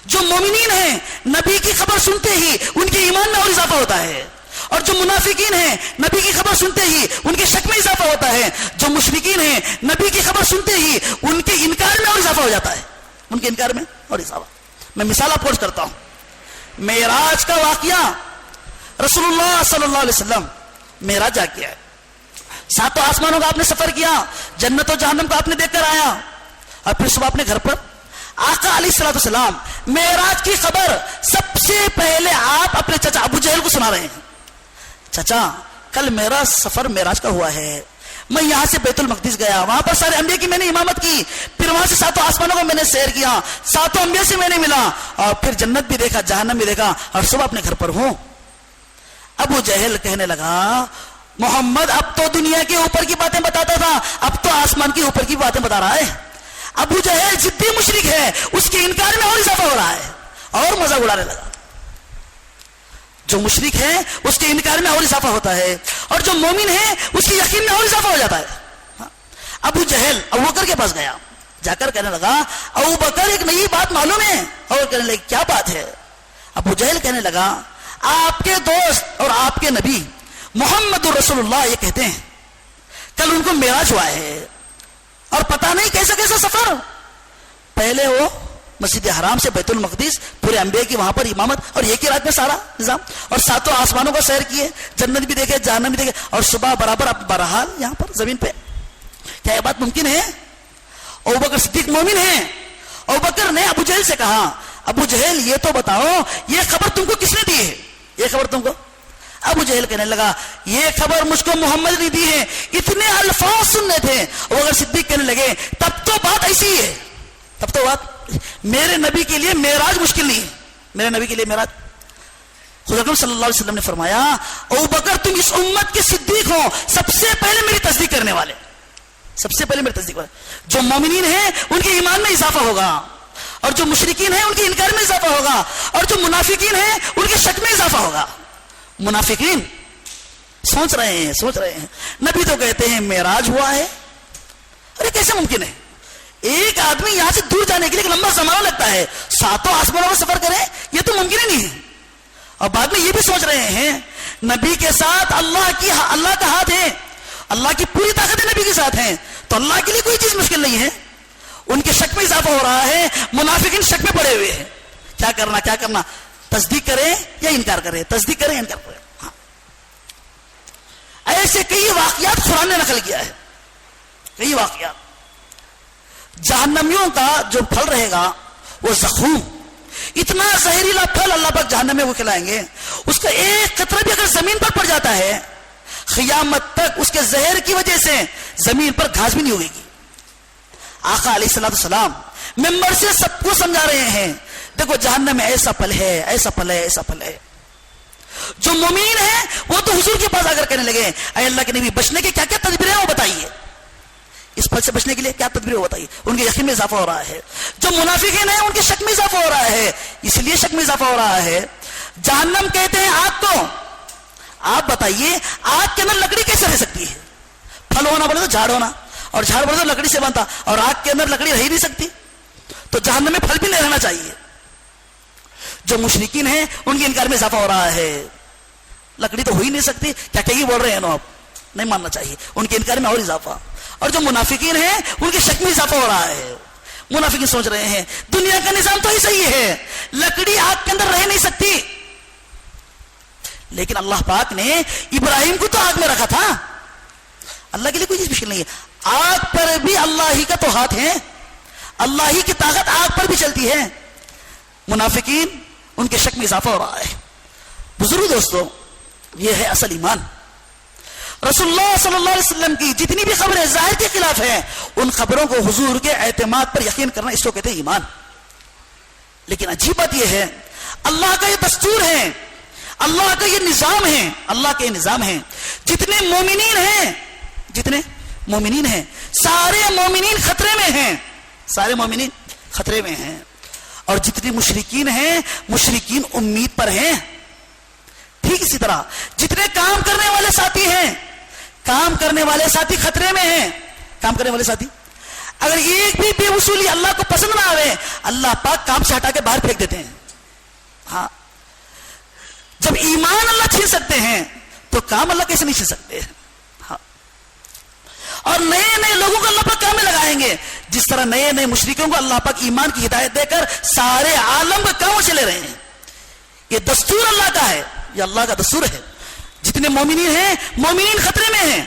جو مومنین ہیں نبی کی خبر سنتے ہی ان کے ایمان میں اور اضافہ ہوتا ہے, اور جو منافقین ہیں نبی کی خبر سنتے ہی ان کے شک میں اضافہ ہوتا ہے. جو مشرکین ہیں نبی کی خبر سنتے ہی ان کے انکار میں اور اضافہ ہو جاتا ہے. ان کے انکار میں اور اضافہ. میں مثال آپ کو کرتا ہوں. معراج کا واقعہ, رسول اللہ صلی اللہ علیہ وسلم معراج جا کے آئے, 7 آسمانوں کا آپ نے سفر کیا, جنت و جہنم کو آپ نے دیکھ کر آیا, اور پھر صبح اپنے گھر پر آقا علیہ الصلوۃ والسلام معراج کی خبر سب سے پہلے آپ اپنے چچا ابو جہل کو سنا رہے ہیں. چچا کل میرا سفر معراج کا ہوا ہے, میں یہاں سے بیت المقدس گیا, وہاں پر سارے انبیاء کی میں نے امامت کی, پھر وہاں سے 7 آسمانوں کو میں نے سیر کیا, 7 انبیاء سے میں نے ملا, اور پھر جنت بھی دیکھا, جہنم بھی دیکھا, اور صبح اپنے گھر پر ہوں. ابو جہل کہنے لگا محمد اب تو دنیا کے اوپر کی باتیں بتاتا تھا, اب تو آسمان کے اوپر کی باتیں بتا رہا ہے. ابو جہل جدی مشرک ہے, اس کے انکار میں اور اضافہ ہو رہا ہے اور مذاق اڑانے لگا. جو مشرک ہے اس کے انکار میں اور اضافہ ہوتا ہے, اور جو مومن ہے اس کے یقین میں اور اضافہ ہو جاتا ہے. ابو جہل ابو بکر کے پاس گیا, جا کر کہنے لگا ابو بکر ایک نئی بات معلوم ہے. اور کہنے لگا کیا بات ہے؟ ابو جہل کہنے لگا آپ کے دوست اور آپ کے نبی محمد رسول اللہ یہ کہتے ہیں کل ان کو معراج ہوا ہے, اور پتہ نہیں کیسا کیسا سفر. پہلے وہ مسجد حرام سے بیت المقدس, پورے انبیاء کی وہاں پر امامت, اور ایک ہی رات میں سارا نظام, اور 7 آسمانوں کو سیر کیے, جنت بھی دیکھے, جہنم بھی دیکھے, اور صبح برابر اب بہرحال یہاں پر زمین پہ. کیا یہ بات ممکن ہے؟ ابو بکر صدیق مومن ہیں. ابو بکر نے ابو جہل سے کہا ابو جہل یہ تو بتاؤ یہ خبر تم کو کس نے دی ہے؟ یہ خبر تم کو. ابو جہل کہنے لگا یہ خبر مجھ کو محمد نے دی ہے. اتنے الفاظ سننے تھے. ابو بکر صدیق کہنے لگے تب تو بات ایسی ہے, تب تو بات میرے نبی کے لیے معراج مشکل نہیں ہے. میرے نبی کے لیے معراج, خدا اکرم صلی اللہ علیہ وسلم نے فرمایا ابو بکر تم اس امت کے صدیق ہو, سب سے پہلے میری تصدیق کرنے والے, سب سے پہلے میری تصدیق والے. جو مومنین ہیں ان کے ایمان میں اضافہ ہوگا, اور جو مشرکین ہیں ان کے انکار میں اضافہ ہوگا, اور جو منافقین ہیں ان کے شک میں اضافہ ہوگا. منافقین سوچ رہے ہیں نبی تو کہتے ہیں معراج ہوا ہے. ارے کیسے ممکن ہے؟ ایک آدمی یہاں سے دور جانے کے لیے ایک لمبا زمانہ لگتا ہے, 7 آسمانوں کا سفر کرے, یہ تو ممکن ہی نہیں ہے. اور بعد میں یہ بھی سوچ رہے ہیں نبی کے ساتھ اللہ کا ہاتھ ہے, اللہ کی پوری طاقت نبی کے ساتھ ہیں, تو اللہ کے لیے کوئی چیز مشکل نہیں ہے. ان کے شک میں اضافہ ہو رہا ہے, منافقین شک میں پڑے ہوئے ہیں. کیا کرنا, تصدیق کریں یا انکار کریں, تصدیق کریں یا انکار کریں. ہاں. ایسے کئی واقعات قرآن نے نقل کیا ہے, کئی واقعات. جہنمیوں کا جو پھل رہے گا وہ زخوم, اتنا زہریلا پھل اللہ پاک جہنم میں وہ کھلائیں گے, اس کا ایک قطرہ بھی اگر زمین پر پڑ جاتا ہے قیامت تک اس کے زہر کی وجہ سے زمین پر گھاس بھی نہیں ہوگی. آقا علیہ الصلوۃ والسلام ممبر سے سب کو سمجھا رہے ہیں دیکھو جہنم میں ایسا پھل ہے, ایسا پھل ہے, ایسا پھل ہے. جو مومین ہیں وہ تو حضور کے پاس آ کر کہنے لگے اے اللہ کے نبی بچنے کے کیا کیا تدبیریں وہ بتائیے, اس پھل سے بچنے کے لیے کیا تدبیر وہ بتائیے. ان کے یقین میں اضافہ ہو رہا ہے. جو منافقین ہیں ان کے شک میں اضافہ ہو رہا ہے, اس لیے شک میں اضافہ ہو رہا ہے. جہنم کہتے ہیں آگ کو, آپ بتائیے آگ کے اندر لکڑی کیسے رہ سکتی ہے؟ پھل ہونا بولے تو جھاڑ ہونا، اور جھاڑ بولے تو لکڑی سے بنتا، اور آگ کے اندر لکڑی رہ ہی نہیں سکتی، تو جہنم میں پھل بھی نہیں رہنا چاہیے۔ جو مشرکین ہیں ان کے انکار میں اضافہ ہو رہا ہے، لکڑی تو ہو ہی نہیں سکتی، کیا کیا بول رہے ہیں نا، آپ نہیں ماننا چاہیے، ان کے انکار میں اور اضافہ۔ اور جو منافقین ہیں ان کے شک میں اضافہ ہو رہا ہے۔ منافقین سوچ رہے ہیں دنیا کا نظام تو ہی صحیح ہے، لکڑی آگ کے اندر رہ نہیں سکتی، لیکن اللہ پاک نے ابراہیم کو تو آگ میں رکھا تھا، اللہ کے لیے کوئی چیز مشکل نہیں ہے، آگ پر بھی اللہ ہی کا تو ہاتھ ہے، اللہ ہی کی طاقت آگ پر بھی چلتی ہے۔ منافقین ان کے شک میں اضافہ ہو رہا ہے۔ بزرگ دوستو، یہ ہے اصل ایمان۔ رسول اللہ صلی اللہ علیہ وسلم کی جتنی بھی خبریں ظاہر کے خلاف ہیں، ان خبروں کو حضور کے اعتماد پر یقین کرنا، اس کو کہتے ہیں ایمان۔ لیکن عجیب بات یہ ہے، اللہ کا یہ دستور ہے، اللہ کا یہ نظام ہے، اللہ کے یہ نظام ہے، جتنے مومنین ہیں سارے مومنین خطرے میں ہیں، سارے مومنین خطرے میں ہیں، اور جتنے مشرکین ہیں مشرکین امید پر ہیں۔ ٹھیک اسی طرح جتنے کام کرنے والے ساتھی ہیں، کام کرنے والے ساتھی خطرے میں ہیں، کام کرنے والے ساتھی اگر ایک بھی بے وصولی اللہ کو پسند نہ آئے، اللہ پاک کام سے ہٹا کے باہر پھینک دیتے ہیں۔ ہاں، جب ایمان اللہ چھین سکتے ہیں تو کام اللہ کیسے نہیں چھین سکتے؟ ہاں، اور نئے نئے لوگوں کو اللہ پاک کام میں لگائیں گے، جس طرح نئے نئے مشرکوں کو اللہ پاک ایمان کی ہدایت دے کر سارے عالم کا کام سے لے رہے ہیں۔ یہ دستور اللہ کا ہے، یہ اللہ کا دستور ہے۔ جتنے مومنین ہیں مومنین خطرے میں ہیں،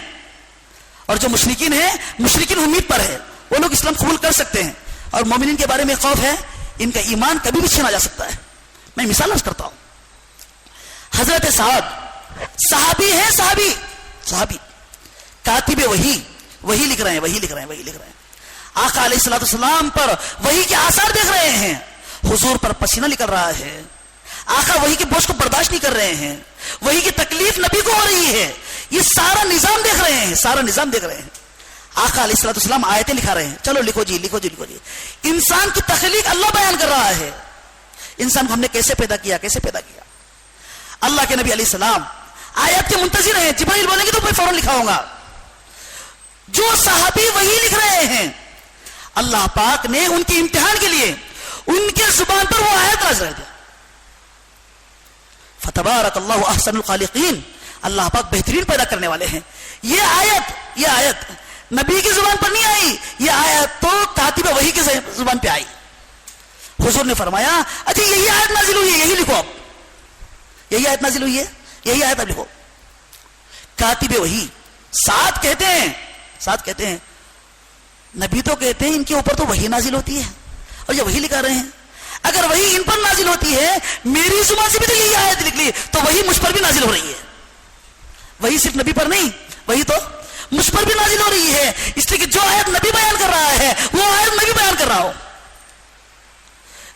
اور جو مشرکین ہیں مشرکین امید پر ہے، وہ لوگ اسلام قبول کر سکتے ہیں، اور مومنین کے بارے میں خوف ہے، ان کا ایمان کبھی بھی چھینا جا سکتا ہے۔ میں مثال عرض کرتا ہوں، حضرت سعد صحابی ہیں، صحابی کاتب وہی لکھ رہے ہیں، آقا علیہ الصلوۃ والسلام پر وہی کے آثار دیکھ رہے ہیں، حضور پر پسینہ نکل رہا ہے، آقا وہی کے بوجھ کو برداشت نہیں کر رہے ہیں، وہی کی تکلیف نبی کو ہو رہی ہے، یہ سارا نظام دیکھ رہے ہیں، آقا علیہ الصلوۃ والسلام آیتیں لکھا رہے ہیں، چلو لکھو جی۔ انسان کی تخلیق اللہ بیان کر رہا ہے، انسان کو ہم نے کیسے پیدا کیا۔ اللہ کے نبی علیہ السلام آیت کے منتظر ہیں، جبرائیل بولیں گے تو میں فوراً لکھاؤں گا۔ جو صحابی وہی لکھ رہے ہیں، اللہ پاک نے ان کے امتحان کے لیے ان کے زبان پر وہ آیت نازل کر دیا۔ فتبارک اللہ احسن الخالقین، اللہ پاک بہترین پیدا کرنے والے ہیں۔ یہ آیت نبی کی زبان پر نہیں آئی، یہ آیت تو کاتب وحی کی زبان پہ آئی۔ حضور نے فرمایا اچھا یہی آیت نازل ہوئی ہے، یہی لکھو آپ، یہی آیت نازل ہوئی ہے، یہی آیت آپ لکھو۔ کاتب وحی ساتھ کہتے ہیں نبی تو کہتے ہیں ان کے اوپر تو وحی نازل ہوتی ہے، اور یہ وحی لکھا رہے ہیں، اگر وحی ان پر نازل ہوتی ہے، میری زبان سے بھی تو یہی آیت لکھ لی، تو وحی مجھ پر بھی نازل ہو رہی ہے۔ وحی صرف نبی پر نہیں، وحی تو مجھ پر بھی نازل ہو رہی ہے، اس لیے کہ جو آیت نبی بیان کر رہا ہے وہ آیت میں بھی بیان کر رہا ہوں۔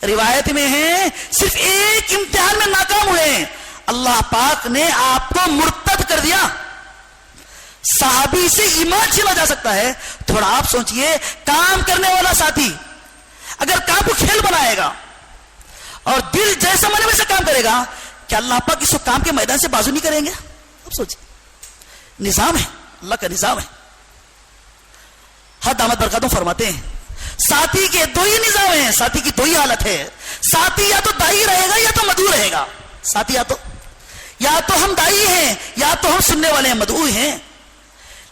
روایت میں ہے صرف ایک امتحان میں ناکام ہوئے، اللہ پاک نے آپ کو مرتد کر دیا۔ صحابی سے ایمان چھینا جا سکتا ہے، تھوڑا آپ سوچئے، کام کرنے والا ساتھی اگر کام کو کھیل بنائے گا اور دل جیسا من ویسا کام کرے گا، کیا اللہ پاک اس کو کام کے میدان سے بازو نہیں کریں گے؟ اب سوچئے، نظام ہے، اللہ کا نظام ہے۔ حد دامت برکاتوں فرماتے ہیں ساتھی کے دو ہی نظام ہیں، ساتھی کی دو ہی حالت ہے، ساتھی یا تو دائی رہے گا یا تو مدعو رہے گا۔ ساتھی یا تو ہم دائی ہیں یا تو ہم سننے والے ہیں، مدعو ہیں۔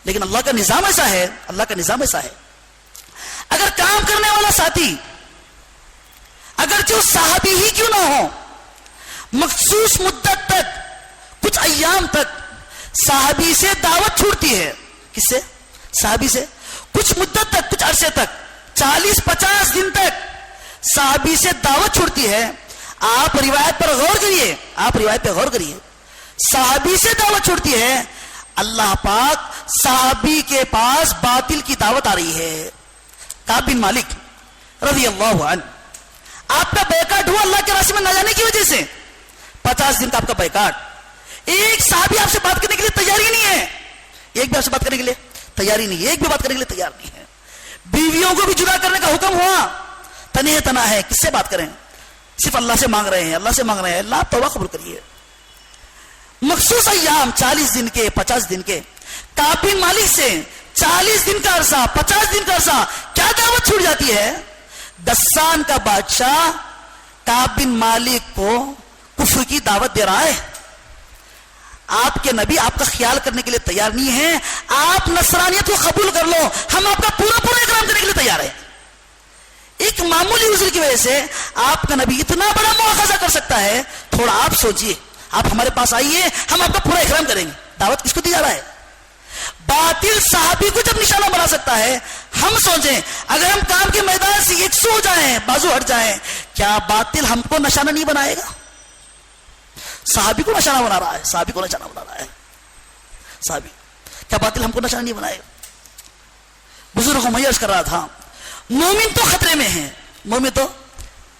لیکن اللہ کا نظام ایسا ہے، اگر کام کرنے والا ساتھی اگرچہ وہ صحابی ہی کیوں نہ ہو، مخصوص مدت تک، کچھ ایام تک صحابی سے دعوت چھوٹتی ہے۔ کس سے؟ صحابی سے کچھ مدت تک، کچھ عرصے تک، 40-50 دن تک صحابی سے دعوت چھوڑتی ہے۔ آپ روایت پر غور کریے، صحابی سے دعوت چھوڑتی ہے، اللہ پاک صحابی کے پاس باطل کی دعوت آ رہی ہے۔ کعب بن مالک رضی اللہ عنہ، آپ کا بیکاٹ ہوا اللہ کے راستے میں نہ جانے کی وجہ سے، 50 دن کا آپ کا بیکاٹ، ایک صحابی آپ سے بات کرنے کے لیے تیار ہی نہیں ہے، ایک بھی آپ سے بات کرنے کے لیے تیار ہی نہیں ہے، ایک بھی بات کرنے کے لیے تیار نہیں ہے۔ بیویوں کو بھی جدا کرنے کا حکم ہوا، تنہا ہے، کس سے بات کریں؟ صرف اللہ سے مانگ رہے ہیں، اللہ توبہ قبول کریے۔ مخصوص ایام 40 دن کے 50 دن کے کعب بن مالک سے 40 دن کا عرصہ 50 دن کا عرصہ کیا دعوت چھوٹ جاتی ہے؟ غسان کا بادشاہ کعب بن مالک کو کفر کی دعوت دے رہا ہے. آپ کے نبی آپ کا خیال کرنے کے لیے تیار نہیں ہے. آپ نصرانیت کو قبول کر لو, ہم آپ کا پورا پورا اکرام کرنے کے لیے تیار ہیں. ایک معمولی عذر کی وجہ سے آپ کا نبی اتنا بڑا مواخذہ کر سکتا ہے. تھوڑا آپ سوچئے, آپ ہمارے پاس آئیے, ہم آپ کا پورا اکرام کریں گے. دعوت کس کو دی جا رہا ہے؟ باطل صحابی کو جب نشانہ بنا سکتا ہے. ہم سوچیں اگر ہم کام کے میدان سے 100 ہو جائیں, بازو ہٹ جائیں, کیا باطل ہم کو نشانہ نہیں بنائے گا؟ صحابی کو نشانہ بنا رہا ہے, صحابی کو نشانہ بنا رہا ہے. صحابی کیا باطل ہم کو نشانہ نہیں بنائے گا؟ بزرگ کو میں عرض کر رہا تھا, مومن تو خطرے میں ہیں, مومن تو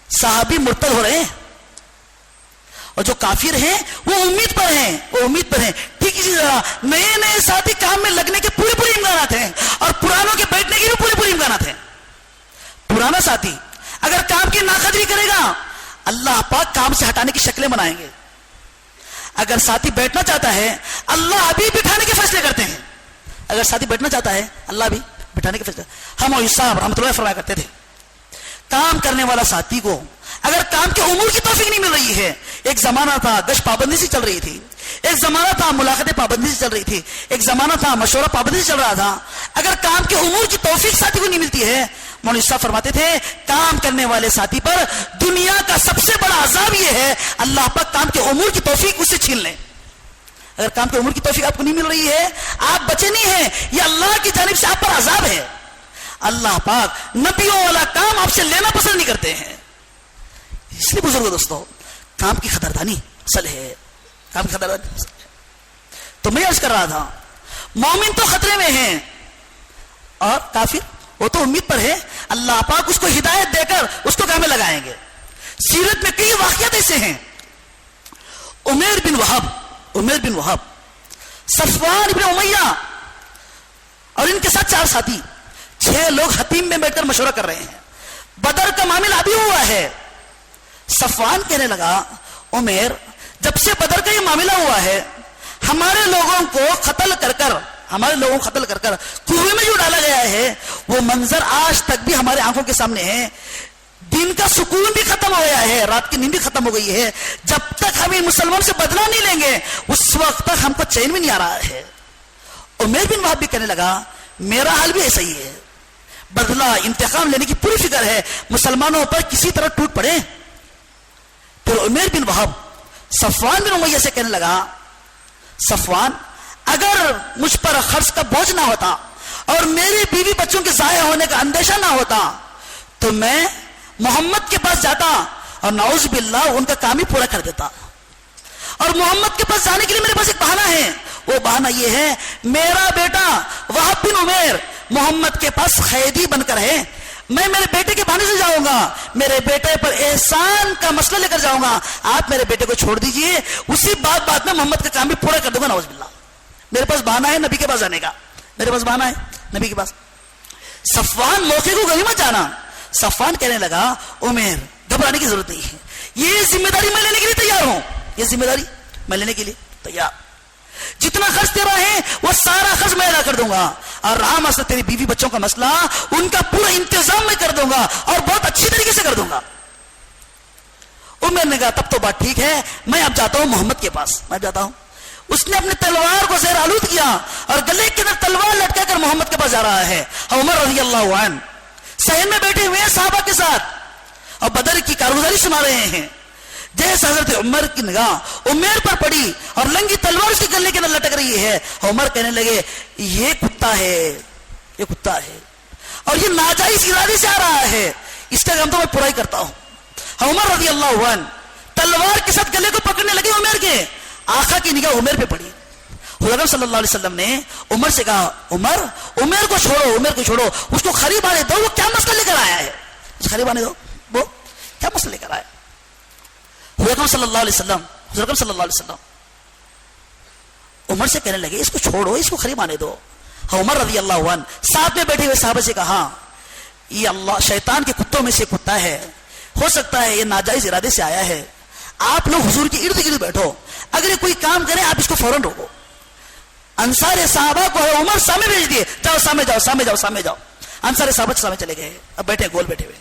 صحابی مرتد ہو رہے ہیں, اور جو کافر ہیں وہ امید پر ہیں, وہ امید پر ہیں. ٹھیک اسی طرح نئے نئے ساتھی کام میں لگنے کے پورے پورے امکانات ہیں, اور پرانوں کے بیٹھنے کے بھی پورے پورے امکانات ہیں. پرانا ساتھی اگر کام کی ناقدری کرے گا, اللہ پاک کام سے ہٹانے کی شکلیں بنائیں گے. اگر ساتھی بیٹھنا چاہتا ہے, اللہ ابھی بٹھانے کے فیصلے کرتے ہیں. اگر ساتھی بیٹھنا چاہتا ہے, اللہ بھی بٹھانے کے فیصلے. ہم اور صاحب رحمۃ اللہ فرمایا کرتے تھے, کام کرنے والا ساتھی کو اگر کام کے امور کی توفیق نہیں مل رہی ہے, ایک زمانہ تھا گشت پابندی سے چل رہی تھی, ایک زمانہ تھا ملاقاتیں پابندی سے چل رہی تھی, ایک زمانہ تھا مشورہ پابندی سے چل رہا تھا. اگر کام کے امور کی توفیق ساتھی کو نہیں ملتی ہے, مولوی صاحب فرماتے تھے کام کرنے والے ساتھی پر دنیا کا سب سے بڑا عذاب یہ ہے اللہ پاک کام کے امور کی توفیق اس سے چھین لیں. اگر کام کے امور کی توفیق آپ کو نہیں مل رہی ہے, آپ بچے نہیں ہیں, یہ اللہ کی جانب سے آپ پر عذاب ہے. اللہ پاک نبیوں والا کام آپ سے لینا پسند نہیں کرتے ہیں. اس لیے بزرگوں دوستو, کام کی قدردانی اصل ہے, کام کی قدردانی. تو میں عرض کر رہا تھا, مومن تو خطرے میں ہیں اور کافر وہ تو امید پر ہے. اللہ پاک اس کو ہدایت دے کر اس کو کام میں لگائیں گے. سیرت میں کئی واقعات ایسے ہیں. عمیر بن وہب, صفوان بن امیہ اور ان کے ساتھ 4 ساتھی, 6 لوگ حتیم میں بیٹھ کر مشورہ کر رہے ہیں. بدر کا معاملہ ابھی ہوا ہے. صفوان کہنے لگا, عمیر جب سے بدر کا یہ معاملہ ہوا ہے, ہمارے لوگوں کو قتل کر کر کنویں میں جو ڈالا گیا ہے, وہ منظر آج تک بھی ہمارے آنکھوں کے سامنے ہے. دن کا سکون بھی ختم ہو گیا ہے, رات کی نیند بھی ختم ہو گئی ہے. جب تک ہم ان مسلمان سے بدلہ نہیں لیں گے, اس وقت تک ہم کو چین بھی نہیں آ رہا ہے. عمیر بن وہب بھی کہنے لگا, میرا حال بھی ایسا ہی ہے. بدلہ انتقام لینے کی پوری فکر ہے, مسلمانوں پر کسی طرح ٹوٹ پڑے. پھر عمیر بن وہب صفوان بن امیہ سے کہنے لگا, صفوان اگر مجھ پر خرچ کا بوجھ نہ ہوتا اور میری بیوی بچوں کے ضائع ہونے کا اندیشہ نہ ہوتا, تو میں محمد کے پاس جاتا اور نعوذ باللہ ان کا کام ہی پورا کر دیتا. اور محمد کے پاس جانے کے لیے میرے پاس ایک بہانہ ہے, وہ بہانہ یہ ہے, میرا بیٹا وہب بن عمیر محمد کے پاس قیدی بن کر ہے. میں میرے بیٹے کے بہانے سے جاؤں گا, میرے بیٹے پر احسان کا مسئلہ لے کر جاؤں گا, آپ میرے بیٹے کو چھوڑ دیجئے, اسی بات میں محمد کا کام بھی پورا کر دوں گا. نعوذ باللہ, میرے پاس بہانہ ہے نبی کے پاس جانے کا, میرے پاس بہانہ ہے نبی کے پاس. صفوان موقع کو غنیمت جانا. صفوان کہنے لگا, عمیر گھبرانے کی ضرورت نہیں ہے, یہ ذمہ داری میں لینے کے لیے تیار ہوں, یہ ذمہ داری میں لینے کے لیے تیار. جتنا خرچ تیرا ہے وہ سارا خرچ میں ادا کر دوں گا, اور رہا مسئلہ تیری بیوی بچوں کا مسئلہ, ان کا پورا انتظام میں کر دوں گا اور بہت اچھی طریقے سے کر دوں گا. عمر نے کہا, تب تو بات ٹھیک ہے, میں اب جاتا ہوں محمد کے پاس, میں جاتا ہوں. اس نے اپنے تلوار کو زیر آلود کیا اور گلے کے اندر تلوار لٹکا کر محمد کے پاس جا رہا ہے. عمر رضی اللہ عنہ صحن میں بیٹھے ہوئے ہیں صحابہ کے ساتھ, اور بدر کی کارگزاری سنا رہے ہیں. جیسے حضرت عمر کی نگاہ عمیر پر پڑی اور لنگی تلوار اس کے گلے کے اندر لٹک رہی ہے, عمر کہنے لگے, یہ کتا ہے, یہ کتا ہے, اور یہ ناجائز ارادے سے آ رہا ہے, اس کا کام تو میں پورا ہی کرتا ہوں. عمر رضی اللہ عنہ تلوار کے ساتھ گلے کو پکڑنے لگے عمر کے. آقا کی نگاہ عمر پہ پڑی. حضور صلی اللہ علیہ وسلم نے عمر سے کہا, عمر کو چھوڑو, اس کو قریب آنے دو, وہ کیا مسئلہ لے کر آیا ہے, قریب آنے دو, وہ کیا مسئلہ لے کر آیا. حضور صلی اللہ علیہ وسلم عمر سے کہنے لگے, اس کو چھوڑو, اس کو قریب آنے دو. عمر رضی اللہ عنہ ساتھ میں بیٹھے ہوئے صحابہ سے کہا, یہ اللہ شیطان کے کتوں میں سے کتا ہے, ہو سکتا ہے یہ ناجائز ارادے سے آیا ہے, آپ لوگ حضور کے ارد گرد بیٹھو, اگر یہ کوئی کام کرے آپ اس کو فوراً روکو. انصار صحابہ کو عمر سامنے بھیج دیے, جاؤ سامنے جاؤ سامنے جاؤ سامنے جاؤ. انصار صحابہ سامنے چلے گئے, اب بیٹھے گول بیٹھے ہوئے.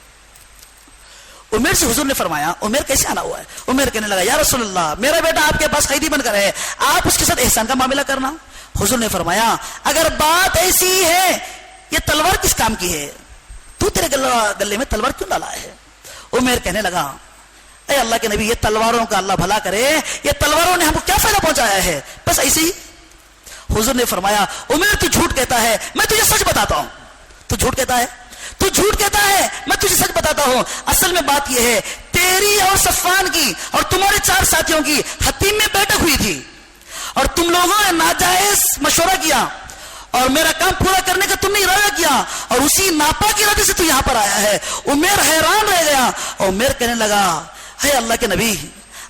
عمر سے حضور نے فرمایا عمر کیسے آنا ہوا ہے؟ عمر کہنے لگا یا رسول اللہ میرا بیٹا آپ کے پاس قیدی بن کر ہے, آپ اس کے ساتھ احسان کا معاملہ کرنا. حضور نے فرمایا اگر بات ایسی ہے یہ تلوار کس کام کی ہے, تو تیرے گلے میں تلوار کیوں ڈالا ہے؟ عمر کہنے لگا اے اللہ کے نبی یہ تلواروں کا اللہ بھلا کرے, یہ تلواروں نے ہم کو کیا فائدہ پہنچایا ہے, بس ایسے ہی. حضور نے فرمایا عمر تو جھوٹ کہتا ہے میں تجھے سچ بتاتا ہوں. تو جھوٹ کہتا ہے, تو جھوٹ کہتا ہے, میں تجھے سچ بتاتا ہوں. اصل میں بات یہ ہے تیری اور صفوان کی اور تمہارے 4 ساتھیوں کی حتیم میں بیٹھک ہوئی تھی اور تم لوگوں نے ناجائز مشورہ کیا اور میرا کام پورا کرنے کا تم نے ارادہ کیا اور اسی ناپاک ارادے سے تو یہاں پر آیا ہے. عمر حیران رہ گیا. عمر کہنے لگا ہے اللہ کے نبی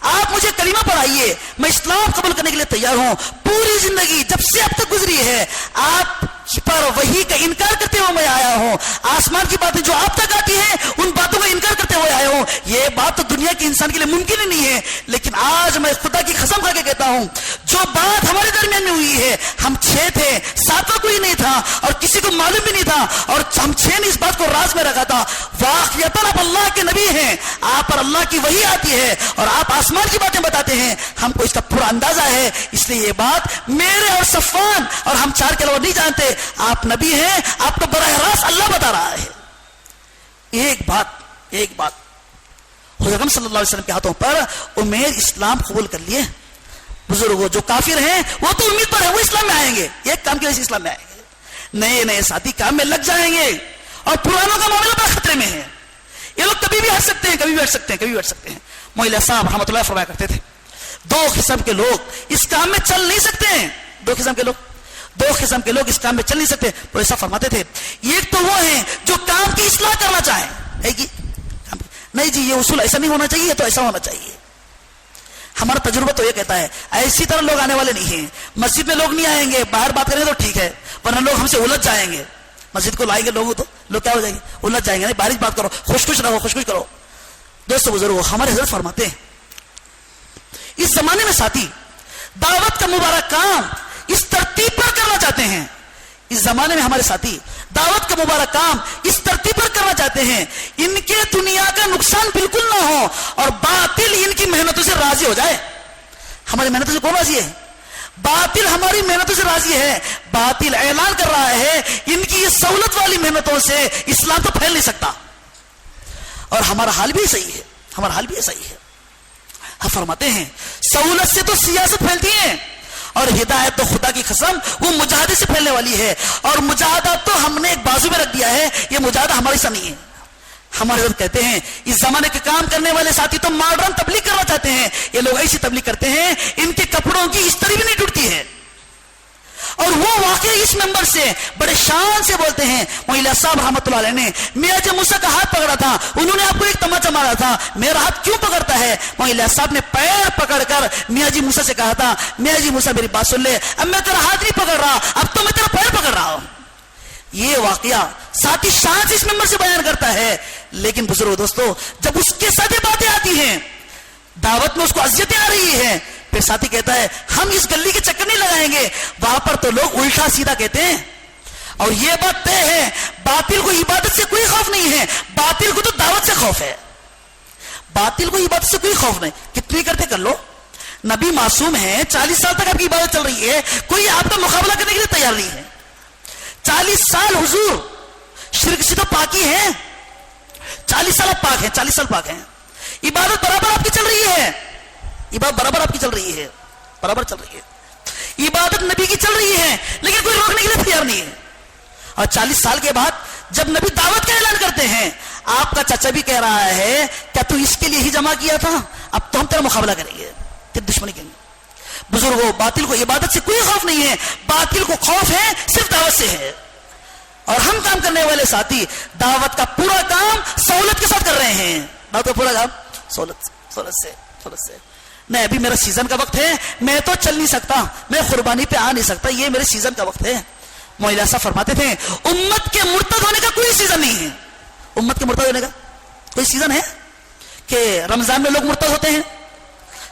آپ مجھے کلمہ پڑھائیے, میں اسلام قبول کرنے کے لیے تیار ہوں. پوری زندگی جب سے اب تک گزری ہے آپ پر وحی کا انکار کرتے ہوئے میں آیا ہوں. آسمان کی باتیں جو آپ تک آتی ہیں ان باتوں کا انکار کرتے ہوئے آیا ہوں. یہ بات تو دنیا کے انسان کے لیے ممکن ہی نہیں ہے, لیکن آج میں خدا کی قسم کھا کے کہتا ہوں جو بات ہمارے درمیان میں ہوئی ہے, ہم 6 تھے, 7واں کوئی نہیں تھا اور کسی کو معلوم بھی نہیں تھا اور ہم 6 نے اس بات کو راز میں رکھا تھا. واقعتاً آپ اللہ کے نبی ہیں, آپ پر اللہ کی وحی آتی ہے اور آپ آسمان کی باتیں بتاتے ہیں, ہم کو اس کا پورا اندازہ ہے. اس لیے یہ بات میرے اور صفوان اور ہم 4 کے علاوہ نہیں جانتے. آپ نبی ہیں, آپ کو براہ راست اللہ بتا رہا ہے. ایک بات حضرت صلی اللہ علیہ وسلم کے ہاتھوں پر عمر اسلام قبول کر لیے. بزرگوں جو کافر ہیں وہ تو امید پر ہے وہ اسلام میں آئیں گے, ایک کام کی وجہ سے اسلام میں آئیں گے. نئے ساتھی کام میں لگ جائیں گے اور پرانوں کا معاملہ بڑا خطرے میں ہے. یہ لوگ کبھی بھی ہٹ سکتے ہیں, کبھی بھی ہٹ سکتے ہیں. مولا صاحب رحمۃ اللہ فرمایا کرتے تھے 2 قسم کے لوگ اس کام میں چل نہیں سکتے ہیں. 2 قسم کے لوگ اس کام میں چل نہیں سکتے. تو ایسا فرماتے تھے ایک تو وہ ہیں جو کام کی اصلاح کرنا چاہیں, نہیں جی یہ اصول ایسا نہیں ہونا چاہیے تو ایسا ہونا چاہیے. ہمارا تجربہ تو یہ کہتا ہے ایسی طرح لوگ آنے والے نہیں ہیں. مسجد میں لوگ نہیں آئیں گے, باہر بات کریں تو ٹھیک ہے, ورنہ لوگ ہم سے الجھ جائیں گے. مسجد کو لائیں گے لوگوں تو لوگ کیا ہو جائیں گے, الجھ جائیں گے. نہیں بارش بات کرو, خوش رہو. دوستو بزرگوں ہمارے حضرت فرماتے ہیں اس زمانے میں ساتھی دعوت کا مبارک کام اس ترتیب پر کرنا چاہتے ہیں. اس زمانے میں ہمارے ساتھی دعوت کا مبارک کام اس ترتیب پر کرنا چاہتے ہیں ان کے دنیا کا نقصان بالکل نہ ہو اور باطل ان کی محنتوں سے راضی ہو جائے. ہماری محنتوں سے کون راضی ہے؟ باطل ہماری محنتوں سے راضی ہے. باطل اعلان کر رہا ہے ان کی یہ سہولت والی محنتوں سے اسلام تو پھیل نہیں سکتا. اور ہمارا حال بھی صحیح ہے. ہم فرماتے ہیں سہولت سے تو سیاست پھیلتی ہے اور ہدایت تو خدا کی قسم وہ مجاہدے سے پھیلنے والی ہے. اور مجاہدہ تو ہم نے ایک بازو میں رکھ دیا ہے, یہ مجاہدہ ہماری سا نہیں ہے. ہمارے حضرت کہتے ہیں اس زمانے کے کام کرنے والے ساتھی تو ماڈرن تبلیغ کرنا چاہتے ہیں. یہ لوگ ایسی تبلیغ کرتے ہیں ان کے کپڑوں کی استری بھی نہیں ٹوٹتی ہے اور وہ واقعی اس ممبر سے بڑے شان سے بولتے ہیں مولا صاحب رحمۃ اللہ علیہ نے میاں جی موسیٰ کا ہاتھ پکڑا تھا, انہوں نے آپ کو ایک تماچا مارا تھا, میرا ہاتھ کیوں پکڑتا ہے؟ مولا صاحب نے پیر پکڑ کر میاں جی موسیٰ سے کہا تھا میاں جی موسیٰ میری بات سن لے, اب میں تیرا ہاتھ نہیں پکڑ رہا, اب تو میں تیرا پیر پکڑ رہا ہوں. یہ واقعہ ساتھی شان سے اس ممبر سے بیان کرتا ہے. لیکن بزرگ دوستو جب اس کے ساتھ باتیں آتی ہیں دعوت میں اس کو اذیتیں آ رہی ہیں, پھر ساتھی کہتا ہے ہم اس گلی کے چکر نہیں لگائیں گے. وہاں پر تو لوگ الٹا سیدھا کہتے ہیں اور یہ بات طے ہے باطل کو عبادت سے کوئی خوف نہیں ہے, باطل کو تو دعوت سے خوف ہے. باطل کو عبادت سے کوئی خوف نہیں, کتنی کرتے کر لو. نبی معصوم ہے, 40 سال تک آپ کی عبادت چل رہی ہے, کوئی آپ کا مقابلہ کرنے کے لیے تیار نہیں ہے. 40 سال حضور شرک سے تو پاکی ہے, 40 سال آپ پاک ہیں, 40 سال پاک ہیں. عبادت برابر آپ کی چل رہی ہے, برابر چل رہی ہے. عبادت نبی کی چل رہی ہے لیکن کوئی روکنے کے لیے تیار نہیں ہے. اور 40 سال کے بعد جب نبی دعوت کا اعلان کرتے ہیں آپ کا چچا بھی کہہ رہا ہے کیا تو اس کے لیے ہی جمع کیا تھا, اب تو ہم تیرا مقابلہ کریں گے, تیری دشمنی کریں گے. بزرگوں باطل کو عبادت سے کوئی خوف نہیں ہے, باطل کو خوف ہے صرف دعوت سے ہے. اور ہم کام کرنے والے ساتھی دعوت کا پورا کام سہولت کے ساتھ کر رہے ہیں. دعوت کا پورا کام سہولت سے. نہیں ابھی میرا سیزن کا وقت ہے, میں تو چل نہیں سکتا, میں قربانی پہ آ نہیں سکتا, یہ میرے سیزن کا وقت ہے. مولا صاحب فرماتے تھے امت کے مرتد ہونے کا کوئی سیزن نہیں ہے. امت کے مرتد ہونے کا کوئی سیزن ہے کہ رمضان میں لوگ مرتد ہوتے ہیں؟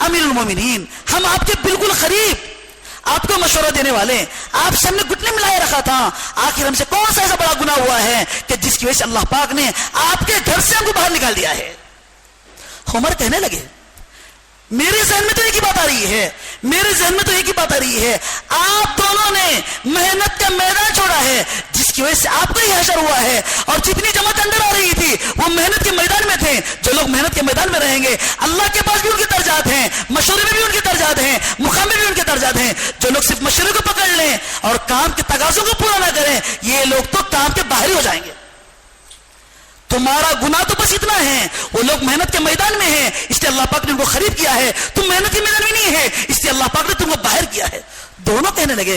امیر المومنین، ہم آپ کے بالکل قریب، آپ کو مشورہ دینے والے، آپ سے ہم نے گھٹنے ملائے رکھا تھا، آخر ہم سے کون سا ایسا بڑا گناہ ہوا ہے کہ جس کی وجہ سے اللہ پاک نے آپ کے گھر سے ہم کو باہر نکال دیا ہے؟ عمر کہنے لگے میرے ذہن میں تو ایک ہی بات آ رہی ہے، میرے ذہن میں تو ایک ہی بات آ رہی ہے، آپ دونوں نے محنت کا میدان چھوڑا ہے جس کی وجہ سے آپ کا ہی حشر ہوا ہے، اور جتنی جماعت اندر آ رہی تھی وہ محنت کے میدان میں تھے۔ جو لوگ محنت کے میدان میں رہیں گے اللہ کے پاس بھی ان کے درجات ہیں، مشورے میں بھی ان کے درجات ہیں، مقام میں بھی ان کے درجات ہیں۔ جو لوگ صرف مشورے کو پکڑ لیں اور کام کے تقاضوں کو پورا نہ کریں، یہ لوگ تو کام کے باہر ہی ہو جائیں گے۔ تمہارا گناہ تو بس اتنا ہے، وہ لوگ محنت کے میدان میں ہیں اس لیے اللہ پاک نے ان کو خرید کیا ہے، تم محنت کے میدان میں نہیں ہے اس لیے اللہ پاک نے تم کو باہر کیا ہے۔ دونوں کہنے لگے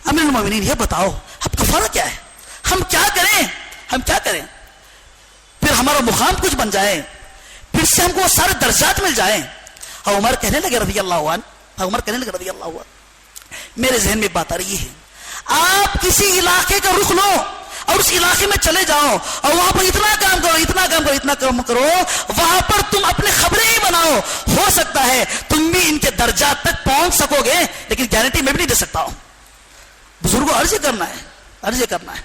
امیر المومنین یہ بتاؤ اب کفارہ کیا ہے، ہم کیا کریں، ہم کیا کریں؟ پھر ہمارا مقام کچھ بن جائے، پھر سے ہم کو وہ سارے درجات مل جائیں۔ اور عمر کہنے لگے رضی اللہ عنہ، عمر کہنے لگے رضی اللہ عنہ میرے ذہن میں بات آ رہی ہے، آپ کسی علاقے کا رخ لو اور اس علاقے میں چلے جاؤ اور وہاں پر اتنا کام کرو، اتنا کام کرو، اتنا کام کرو، وہاں پر تم اپنے خبریں ہی بناؤ، ہو سکتا ہے تم بھی ان کے درجات تک پہنچ سکو گے، لیکن گارنٹی میں بھی نہیں دے سکتا ہوں۔ بزرگوں عرض کرنا ہے، عرض کرنا ہے،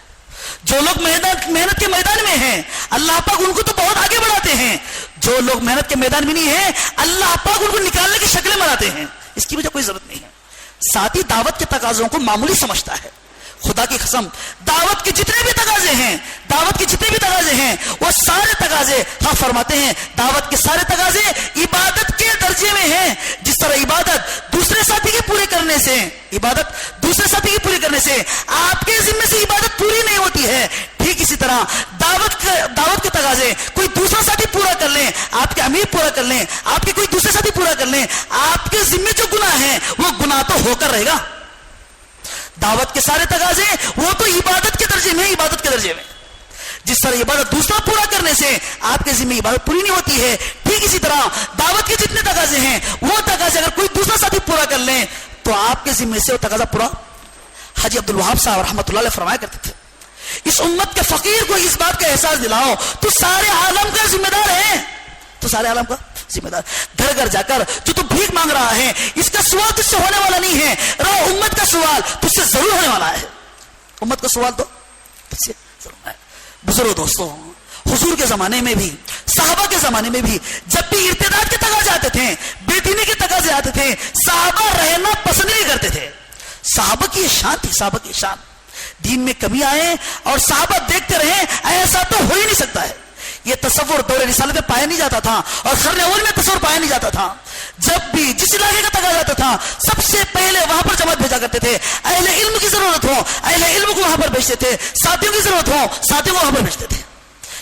جو لوگ محنت کے میدان میں ہیں اللہ پاک ان کو تو بہت آگے بڑھاتے ہیں، جو لوگ محنت کے میدان میں نہیں ہیں اللہ پاک ان کو نکالنے کی شکلیں بناتے ہیں، اس کی مجھے کوئی ضرورت نہیں ہے۔ ساتھ ہی دعوت کے تقاضوں کو معمولی سمجھتا ہے، خدا کی قسم دعوت کے جتنے بھی تقاضے ہیں، دعوت کے جتنے بھی تقاضے ہیں وہ سارے تقاضے ہاں فرماتے ہیں دعوت کے سارے تقاضے عبادت کے درجے میں ہیں۔ جس طرح عبادت دوسرے ساتھی کے پورے کرنے سے، عبادت دوسرے ساتھی کے پورے کرنے سے آپ کے ذمے سے عبادت پوری نہیں ہوتی ہے، ٹھیک اسی طرح دعوت کے تقاضے کوئی دوسرا ساتھی پورا کر لیں، آپ کے امیر پورا کر لیں، آپ کے کوئی دوسرے ساتھی پورا کر لیں، آپ کے ذمے جو گناہ ہیں وہ گناہ تو ہو کر رہے گا۔ دعوت کے سارے تقاضے وہ تو عبادت کے درجے میں، عبادت کے درجے میں، جس طرح عبادت دوسرا پورا کرنے سے آپ کے ذمہ عبادت پوری نہیں ہوتی ہے، ٹھیک اسی طرح دعوت کے جتنے تقاضے ہیں وہ تقاضے اگر کوئی دوسرا ساتھی پورا کر لیں تو آپ کے ذمہ سے وہ تقاضا پورا۔ حاجی عبد الوہاب صاحب رحمۃ اللہ علیہ فرمایا کرتے تھے اس امت کے فقیر کو اس بات کا احساس دلاؤ تو سارے عالم کا ذمہ دار ہے، تو سارے عالم کا ذمہ دار، گھر گھر جا کر جو تو بھیک مانگ رہا ہے اس کا سوال تجھ سے ہونے والا نہیں ہے، رہو امت کا سوال تجھ سے ضرور ہونے والا ہے، امت کا سوال تو تجھ سے ضرور ہے۔ بزرگ دوستوں، حضور کے زمانے میں بھی، صحابہ کے زمانے میں بھی جب بھی ارتداد کے تقاضے آتے تھے، بے دینی کے تقاضے آتے تھے، صحابہ رہنا پسند نہیں کرتے تھے۔ صحابہ کی یہ شان تھی، صحابہ کی شان، دین میں کمی آئے اور صحابہ دیکھتے رہے ایسا تو ہو ہی نہیں سکتا ہے۔ یہ تصور دور رسالت میں پایا نہیں جاتا تھا اور قرن اول میں تصور پایا نہیں جاتا تھا۔ جب بھی جس علاقے کا تقاضا آتا تھا سب سے پہلے وہاں پر جماعت بھیجا کرتے تھے، اہل علم کی ضرورت ہو اہل علم کو وہاں پر بھیجتے تھے، ساتھیوں کی ضرورت ہو ساتھیوں کو وہاں پر بھیجتے تھے۔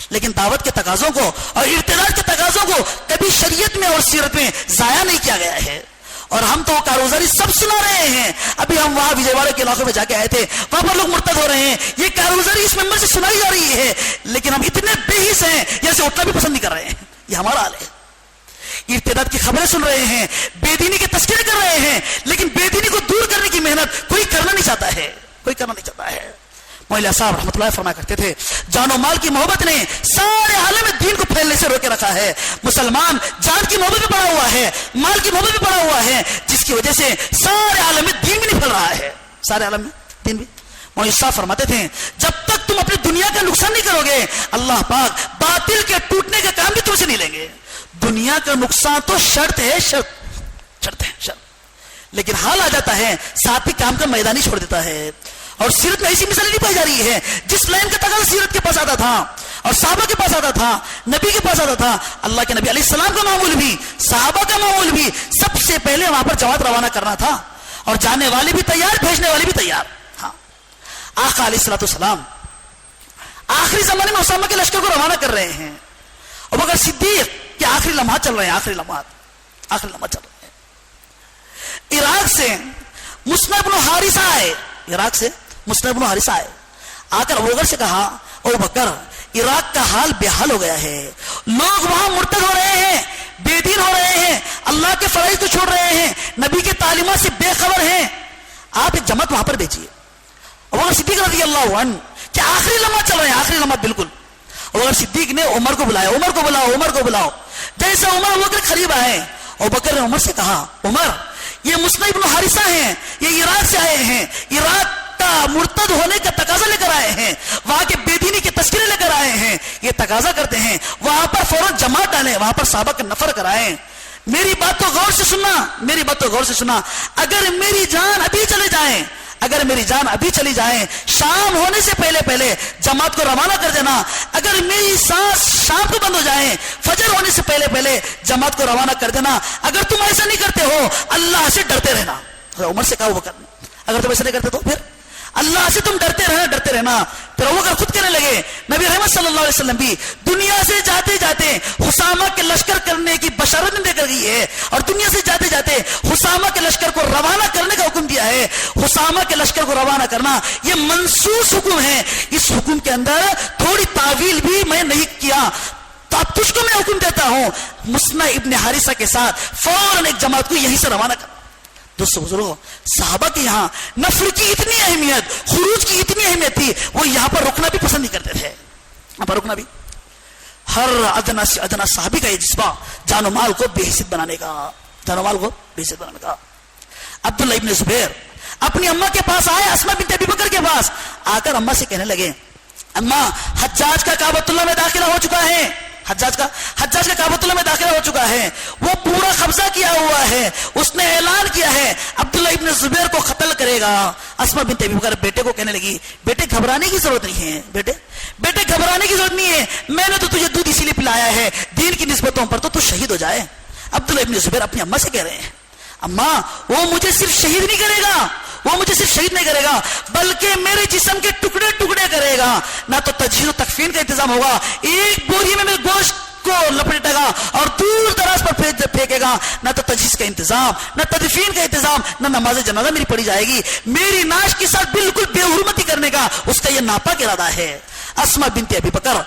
لیکن دعوت کے تقاضوں کو اور ارتداد کے تقاضوں کو کبھی شریعت میں اور سیرت میں ضائع نہیں کیا گیا ہے، اور ہم تو کاروزاری سب سنا رہے ہیں۔ ابھی ہم وہاں وجے واڑے کے علاقے میں جا کے آئے تھے، وہاں پر لوگ مرتد ہو رہے ہیں، یہ کاروزاری اس ممبر سے سنائی جا رہی ہے، لیکن ہم اتنے بے حس ہیں جیسے اٹھنا بھی پسند نہیں کر رہے ہیں۔ یہ ہمارا حال ہے، ارتداد کی خبریں سن رہے ہیں، بے دینی کے تذکرے کر رہے ہیں، لیکن بے دینی کو دور کرنے کی محنت کوئی کرنا نہیں چاہتا ہے، کوئی کرنا نہیں چاہتا ہے۔ مولانا صاحب رحمۃ اللہ فرمایا کرتے تھے جان و مال کی محبت نے سارے عالم دین کو پھیلنے سے روکے رکھا ہے۔ مسلمان جان کی محبت میں پڑا ہوا ہے، مال کی محبت میں پڑا ہوا ہے، جس کی وجہ سے سارے عالم میں دین بھی نہیں پھیل رہا ہے، سارے عالم میں دین بھی۔ مولانا صاحب فرماتے تھے جب تک تم اپنی دنیا کا نقصان نہیں کرو گے اللہ پاک باطل کے ٹوٹنے کا کام بھی تم سے نہیں لیں گے۔ دنیا کا نقصان تو شرط ہے، شرط ہے، شرط، لیکن حال آ جاتا ہے ساتھ ہی کام کا میدان ہی چھوڑ دیتا ہے۔ اور سیرت میں ایسی مثالیں نہیں پائی جا رہی ہے، جس لائن کا تقاضا سیرت کے پاس آتا تھا اور صحابہ کے پاس آتا تھا، نبی کے پاس آتا تھا، اللہ کے نبی علیہ السلام کا معمول بھی، صحابہ کا معمول بھی، سب سے پہلے وہاں پر جماعت روانہ کرنا تھا، اور جانے والے بھی تیار، بھیجنے والے بھی تیار۔ ہاں، آقا علیہ السلام آخری زمانے میں اسامہ کے لشکر کو روانہ کر رہے ہیں، اور مگر صدیق کے آخری لمحات چل رہے ہیں، آخری لمحات چل رہے ہیں۔ عراق سے مسنع بن حارثہ آئے، عراق سے مسنع بن حارثہ آئے، آ کر ابوبکر سے کہا او بکر عراق کا حال بے حال ہو گیا ہے، لوگ وہاں مرتد ہو رہے ہیں، بے دین ہو رہے ہیں، اللہ کے فرائض کو چھوڑ رہے ہیں، نبی کے تعلیمات سے بے خبر ہیں، آپ ایک جماعت وہاں پر بھیجیے۔ ابوبکر صدیق رضی اللہ عنہ کہ آخری لمحات چل رہے ہیں، آخری لمحات بالکل۔ ابوبکر صدیق نے عمر کو بلایا، عمر کو بلاؤ، عمر کو بلاؤ۔ جیسے عمر ابوبکر قریب آئے، ابو بکر نے عمر سے کہا عمر یہ مصنع ابن حارثہ ہیں, یہ عراق سے آئے ہیں, عراق کا مرتد ہونے کا تقاضا لے کر آئے ہیں, وہاں کے بے دینی کے تذکرے لے کر آئے ہیں, یہ تقاضا کرتے ہیں وہاں پر فوراً جماعت ڈالیں, وہاں پر صحابہ کا نفر کرائیں. میری بات تو غور سے سننا, میری بات تو غور سے سننا. اگر میری جان ابھی چلے جائیں, اگر میری جان ابھی چلی جائے, شام ہونے سے پہلے پہلے جماعت کو روانہ کر دینا. اگر میری سانس شام کو بند ہو جائے, فجر ہونے سے پہلے پہلے جماعت کو روانہ کر دینا. اگر تم ایسا نہیں کرتے ہو اللہ سے ڈرتے رہنا. عمر سے کہا ابو بکر نے اگر تم ایسا نہیں کرتے تو پھر اللہ سے تم ڈرتے رہنا, ڈرتے رہنا. پھر ابو بکر خود کہنے لگے نبی رحمت صلی اللہ علیہ وسلم بھی دنیا سے جاتے جاتے حسامہ کے لشکر کرنے کی بشارت دے کر گئی ہے, اور دنیا سے جاتے جاتے حسامہ کے لشکر کو روانہ کرنے کا حکم دیا ہے. حسامہ کے لشکر کو روانہ کرنا یہ منسوخ حکم ہے, اس حکم کے اندر تھوڑی تعویل بھی میں نہیں کیا. تو اب تجھ کو میں حکم دیتا ہوں مصنع ابن حارثہ کے ساتھ فوراً ایک جماعت کو یہیں سے روانہ کر. دوستو بزرگوں, صحابہ کے یہاں نفل کی اتنی اہمیت, خروج کی اتنی اہمیت تھی, وہ یہاں پر رکنا بھی پسند نہیں کرتے تھے. یہاں پر رکنا بھی, ہر ادنا سے ادنا صحابی کا یہ جذبہ جان و مال کو بے حیثیت بنانے کا, جان و مال کو بے حیثیت بنانے کا. عبداللہ ابن زبیر اپنی اماں کے پاس آئے, اسماء بنت ابی بکر کے پاس آ کر اماں سے کہنے لگے اماں حجاج کا کعبۃ اللہ میں داخلہ ہو چکا ہے, حجاج کا کعبۃ اللہ میں داخلہ ہو چکا ہے, وہ پورا قبضہ کیا ہوا ہے, اس نے اعلان کیا ہے عبداللہ ابن زبیر کو قتل کرے گا. اسماء بنت ابی بکر بیٹے کو کہنے لگی بیٹے گھبرانے کی ضرورت نہیں ہے, بیٹے گھبرانے کی ضرورت نہیں ہے, میں نے تو تجھے دودھ اسی لیے پلایا ہے دین کی نسبتوں پر تو شہید ہو جائے. عبداللہ ابن زبیر اپنی اماں سے کہہ رہے ہیں اماں وہ مجھے صرف شہید نہیں کرے گا, وہ مجھے صرف شہید نہیں کرے گا بلکہ میرے جسم کے ٹکڑے ٹکڑے کرے گا. نہ تو تجہیز و تکفین کا انتظام ہوگا, ایک بوری میں میرے گوشت کو لپیٹے گا اور دور دراز پر پھینکے گا. نہ تو تجہیز کا انتظام, نہ تدفین کا انتظام, نہ نماز جنازہ میری پڑھی جائے گی. میری ناش کے ساتھ بالکل بے حرمتی کرنے کا اس کا یہ ناپاک ارادہ ہے. اسماء بنت ابی بکر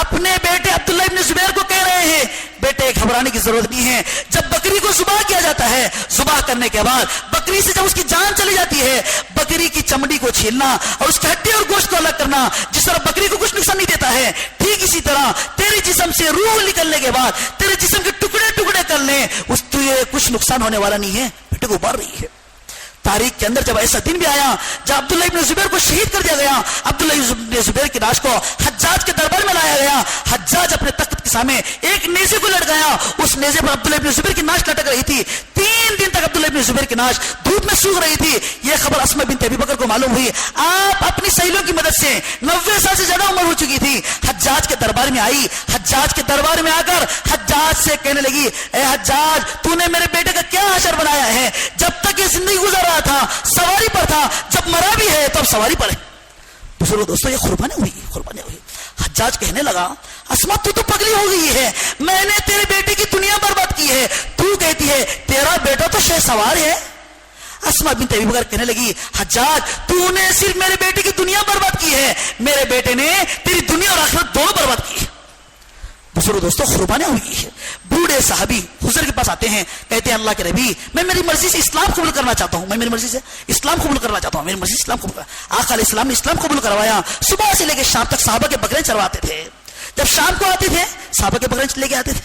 اپنے بیٹے عبداللہ ابن زبیر کو کہہ رہے ہیں بیٹے گھبرانے کی ضرورت نہیں ہے. جب بکری کو ذبح کیا جاتا ہے, ذبح کرنے کے بعد بکری سے جب اس کی جان چلی جاتی ہے, بکری کی چمڑی کو چھیلنا اور اس کی ہڈی اور گوشت کو الگ کرنا جس طرح بکری کو کچھ نقصان نہیں دیتا ہے, ٹھیک اسی طرح تیرے جسم سے روح نکلنے کے بعد تیرے جسم کے ٹکڑے ٹکڑے کر لیں, اس تجھے کچھ نقصان ہونے والا نہیں ہے. بیٹے کو ابھار رہی ہے. تاریخ کے اندر جب ایسا دن بھی آیا جب عبداللہ ابن زبیر کو شہید کر دیا گیا, عبداللہ ابن زبیر کی لاش کو حجاج کے دربار میں لایا گیا. حجاج اپنے تخت کے سامنے ایک نیزے کو لٹکایا, اس نیزے پر عبداللہ ابن زبیر کی ناش لٹک رہی تھی. 3 دن تک عبداللہ ابن زبیر کی ناش دھوپ میں سوکھ رہی تھی. یہ خبر اسماء بنت ابی بکر کو معلوم ہوئی. آپ اپنی سہیلیوں کی مدد سے 90 سال سے زیادہ عمر ہو چکی تھی, حجاج کے دربار میں آئی. حجاج کے دربار میں آ کر حجاج سے کہنے لگی اے حجاج تو نے میرے بیٹے کا کیا حشر بنایا ہے, جب تک یہ زندگی گزار رہا تھا سواری پر تھا, جب مرا بھی ہے تو اب سواری پر ہے. دوستو یہ قربانی ہوئی. حجاج کہنے لگا اسماء تو پگلی ہو گئی ہے, میں نے تیرے بیٹے کی دنیا برباد کی ہے, تو کہتی ہے تیرا بیٹا تو شہ سوار ہے. اسماء بنت ابی بکر کہنے لگی حجاج تو نے صرف میرے بیٹے کی دنیا برباد کی ہے, میرے بیٹے نے تیری دنیا اور آخرت دونوں برباد کی ہے. دوستو قربانیاں ہوئی ہے. بوڑھے صحابی حضور کے پاس آتے ہیں, کہتے ہیں اللہ کے نبی میں میری مرضی سے اسلام قبول کرنا چاہتا ہوں, میری مرضی سے اسلام قبول کرنا. آقا علیہ السلام نے اسلام قبول کروایا. صبح سے لے کے شام تک صحابہ کے بکرے چرواتے تھے. جب شام کو آتے تھے صحابہ کے بکرے لے کے آتے تھے.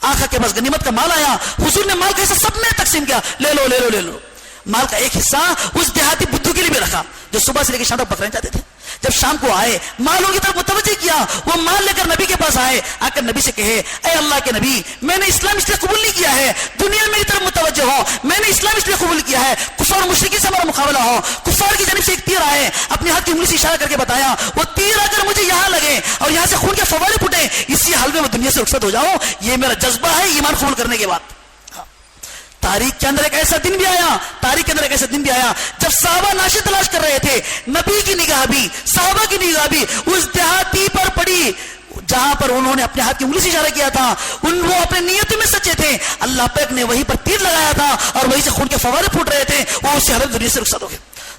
آقا کے پاس غنیمت کا مال آیا, حضور نے مال کا حصہ سب میں تقسیم کیا, لے لو. مال کا ایک حصہ اس دیہاتی بدھو کے لیے بھی رکھا جو صبح سے لے کے شام تک بکرے چاہتے تھے. جب شام کو آئے مالوں کی طرف متوجہ کیا, وہ مال لے کر نبی کے پاس آئے, آ کر نبی سے کہے اے اللہ کے نبی میں نے اسلام اس لیے قبول نہیں کیا ہے دنیا میری طرف متوجہ ہو, میں نے اسلام اس لیے قبول کیا ہے کفار مشرکین سے ہمارا مقابلہ ہو. کفار کی جانب سے ایک تیر آئے, اپنے ہاتھ کی انگلی سے اشارہ کر کے بتایا وہ تیر آ کر مجھے یہاں لگے اور یہاں سے خون کے فوارے پھوٹے, اسی حال میں میں دنیا سے رخصت ہو جاؤں, یہ میرا جذبہ ہے ایمان قبول کرنے کے بعد. تاریخ کے اندر ایک ایسا دن بھی آیا جب صحابہ ناشے تلاش کر رہے تھے, نبی کی نگاہ بھی صحابہ کی نگاہ بھی اس دیہاتی پر پڑی جہاں پر انہوں نے اپنے ہاتھ کی انگلی سے اشارہ کیا تھا. وہ اپنے نیتوں میں سچے تھے, اللہ پاک نے وہیں پر تیر لگایا تھا اور وہیں سے خون کے فوارے پھوٹ رہے تھے, وہ اسی حالت دنیا سے رخصت ہو گئے.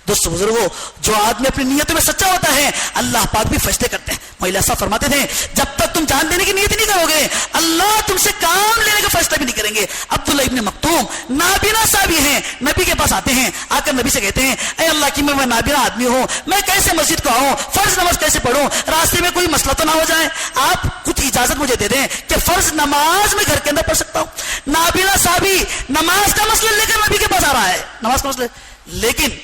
دوستو بزرگوں، جو آدمی اپنی نیتوں میں سچا ہوتا ہے اللہ پاک بھی فیصلے کرتے ہیں. مولا صاحب فرماتے تھے جب تک تم جان دینے کی نیت نہیں کرو گے اللہ تم سے کام لینے کا فیصلہ بھی نہیں کریں گے. عبداللہ ابن مکتوم نابینا صحابی ہیں، نبی کے پاس آتے ہیں، آ کر نبی سے کہتے ہیں اے اللہ کی میں نابینا آدمی ہوں، میں کیسے مسجد کو آؤں، فرض نماز کیسے پڑھوں، راستے میں کوئی مسئلہ تو نہ ہو جائے، آپ کچھ اجازت مجھے دے دیں کہ فرض نماز میں گھر کے اندر پڑھ سکتا ہوں. نابینا صحابی نماز کا مسئلہ لے کر نبی کے پاس آ رہا ہے، نماز کا مسئلہ. لیکن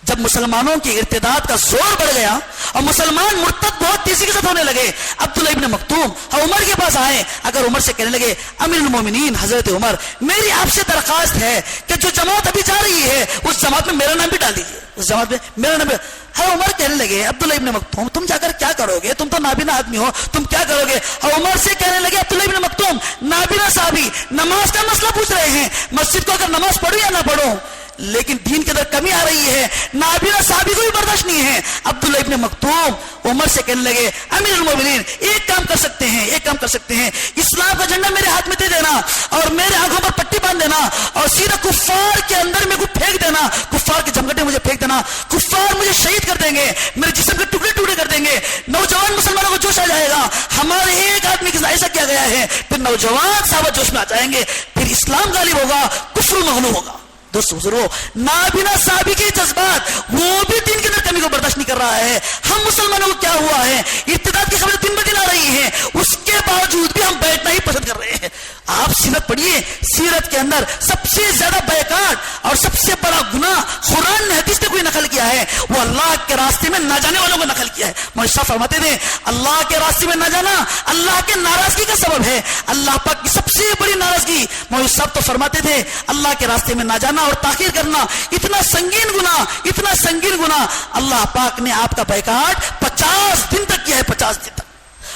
جب مسلمانوں کی ارتداد کا زور بڑھ گیا اور مسلمان مرتد بہت تیزی کے ساتھ ہونے لگے، عبداللہ ابن مکتوم عمر کے پاس آئے. اگر عمر سے کہنے لگے امیر المومنین حضرت عمر، میری آپ سے درخواست ہے کہ جو جماعت ابھی جا رہی ہے اس جماعت میں میرا نام بھی ڈال دیجیے، اس جماعت میں میرا نام بھی. عمر کہنے لگے عبداللہ ابن مکتوم تم جا کر کیا کرو گے، تم تو نابینا آدمی ہو، تم کیا کرو گے. عمر سے کہنے لگے عبداللہ ابن مکتوم نابینا صحابی نماز کا مسئلہ پوچھ رہے ہیں، مسجد کو اگر نماز پڑھو یا نہ پڑھو لیکن دین کے اندر کمی آ رہی ہے، نابینا صحابی کو بھی برداشت نہیں ہے. عبداللہ ابن مکتوم عمر سے کہنے لگے امیر المومنین ایک کام کر سکتے ہیں، ایک کام کر سکتے ہیں، اسلام کا جھنڈا میرے ہاتھ میں دے دینا اور میرے آنکھوں پر پٹی باندھ دینا اور سیدھا کفار کے اندر میں کو پھینک دینا، کفار کے جمگٹے مجھے پھینک دینا، کفار مجھے شہید کر دیں گے، میرے جسم کے ٹکڑے ٹکڑے کر دیں گے، نوجوان مسلمانوں کو جوش آ جائے گا، ہمارے ایک آدمی کے ساتھ ایسا کیا گیا ہے، پھر نوجوان صحابہ جوش میں آ جائیں گے، پھر اسلام غالب ہوگا، کفر مغلوب ہوگا. دوستو بزرگوں، نابینا صحابی کے جذبات وہ بھی دین کے اندر کمی کو برداشت نہیں کر رہا ہے. ہم مسلمانوں کو کیا ہوا ہے، ارتداد کی خبریں دن بدن آ رہی ہیں، اس کے باوجود بھی ہم بیٹھنا ہی پسند کر رہے ہیں. آپ سیرت پڑھیے، سیرت کے اندر سب سے زیادہ بیکاٹ اور سب سے بڑا گناہ قرآن نے حدیث نے کوئی نقل کیا ہے وہ اللہ کے راستے میں نہ جانے والوں کو نقل کیا ہے. مولوی صاحب فرماتے تھے اللہ کے راستے میں نہ جانا اللہ کے ناراضگی کا سبب ہے، اللہ پاک کی سب سے بڑی ناراضگی. مولوی صاحب تو فرماتے تھے اللہ کے راستے میں نہ جانا اور تاخیر کرنا اتنا سنگین گناہ، اتنا سنگین گناہ، اللہ پاک نے آپ کا بیکاٹ 50 دن تک کیا ہے، 50 دن تک.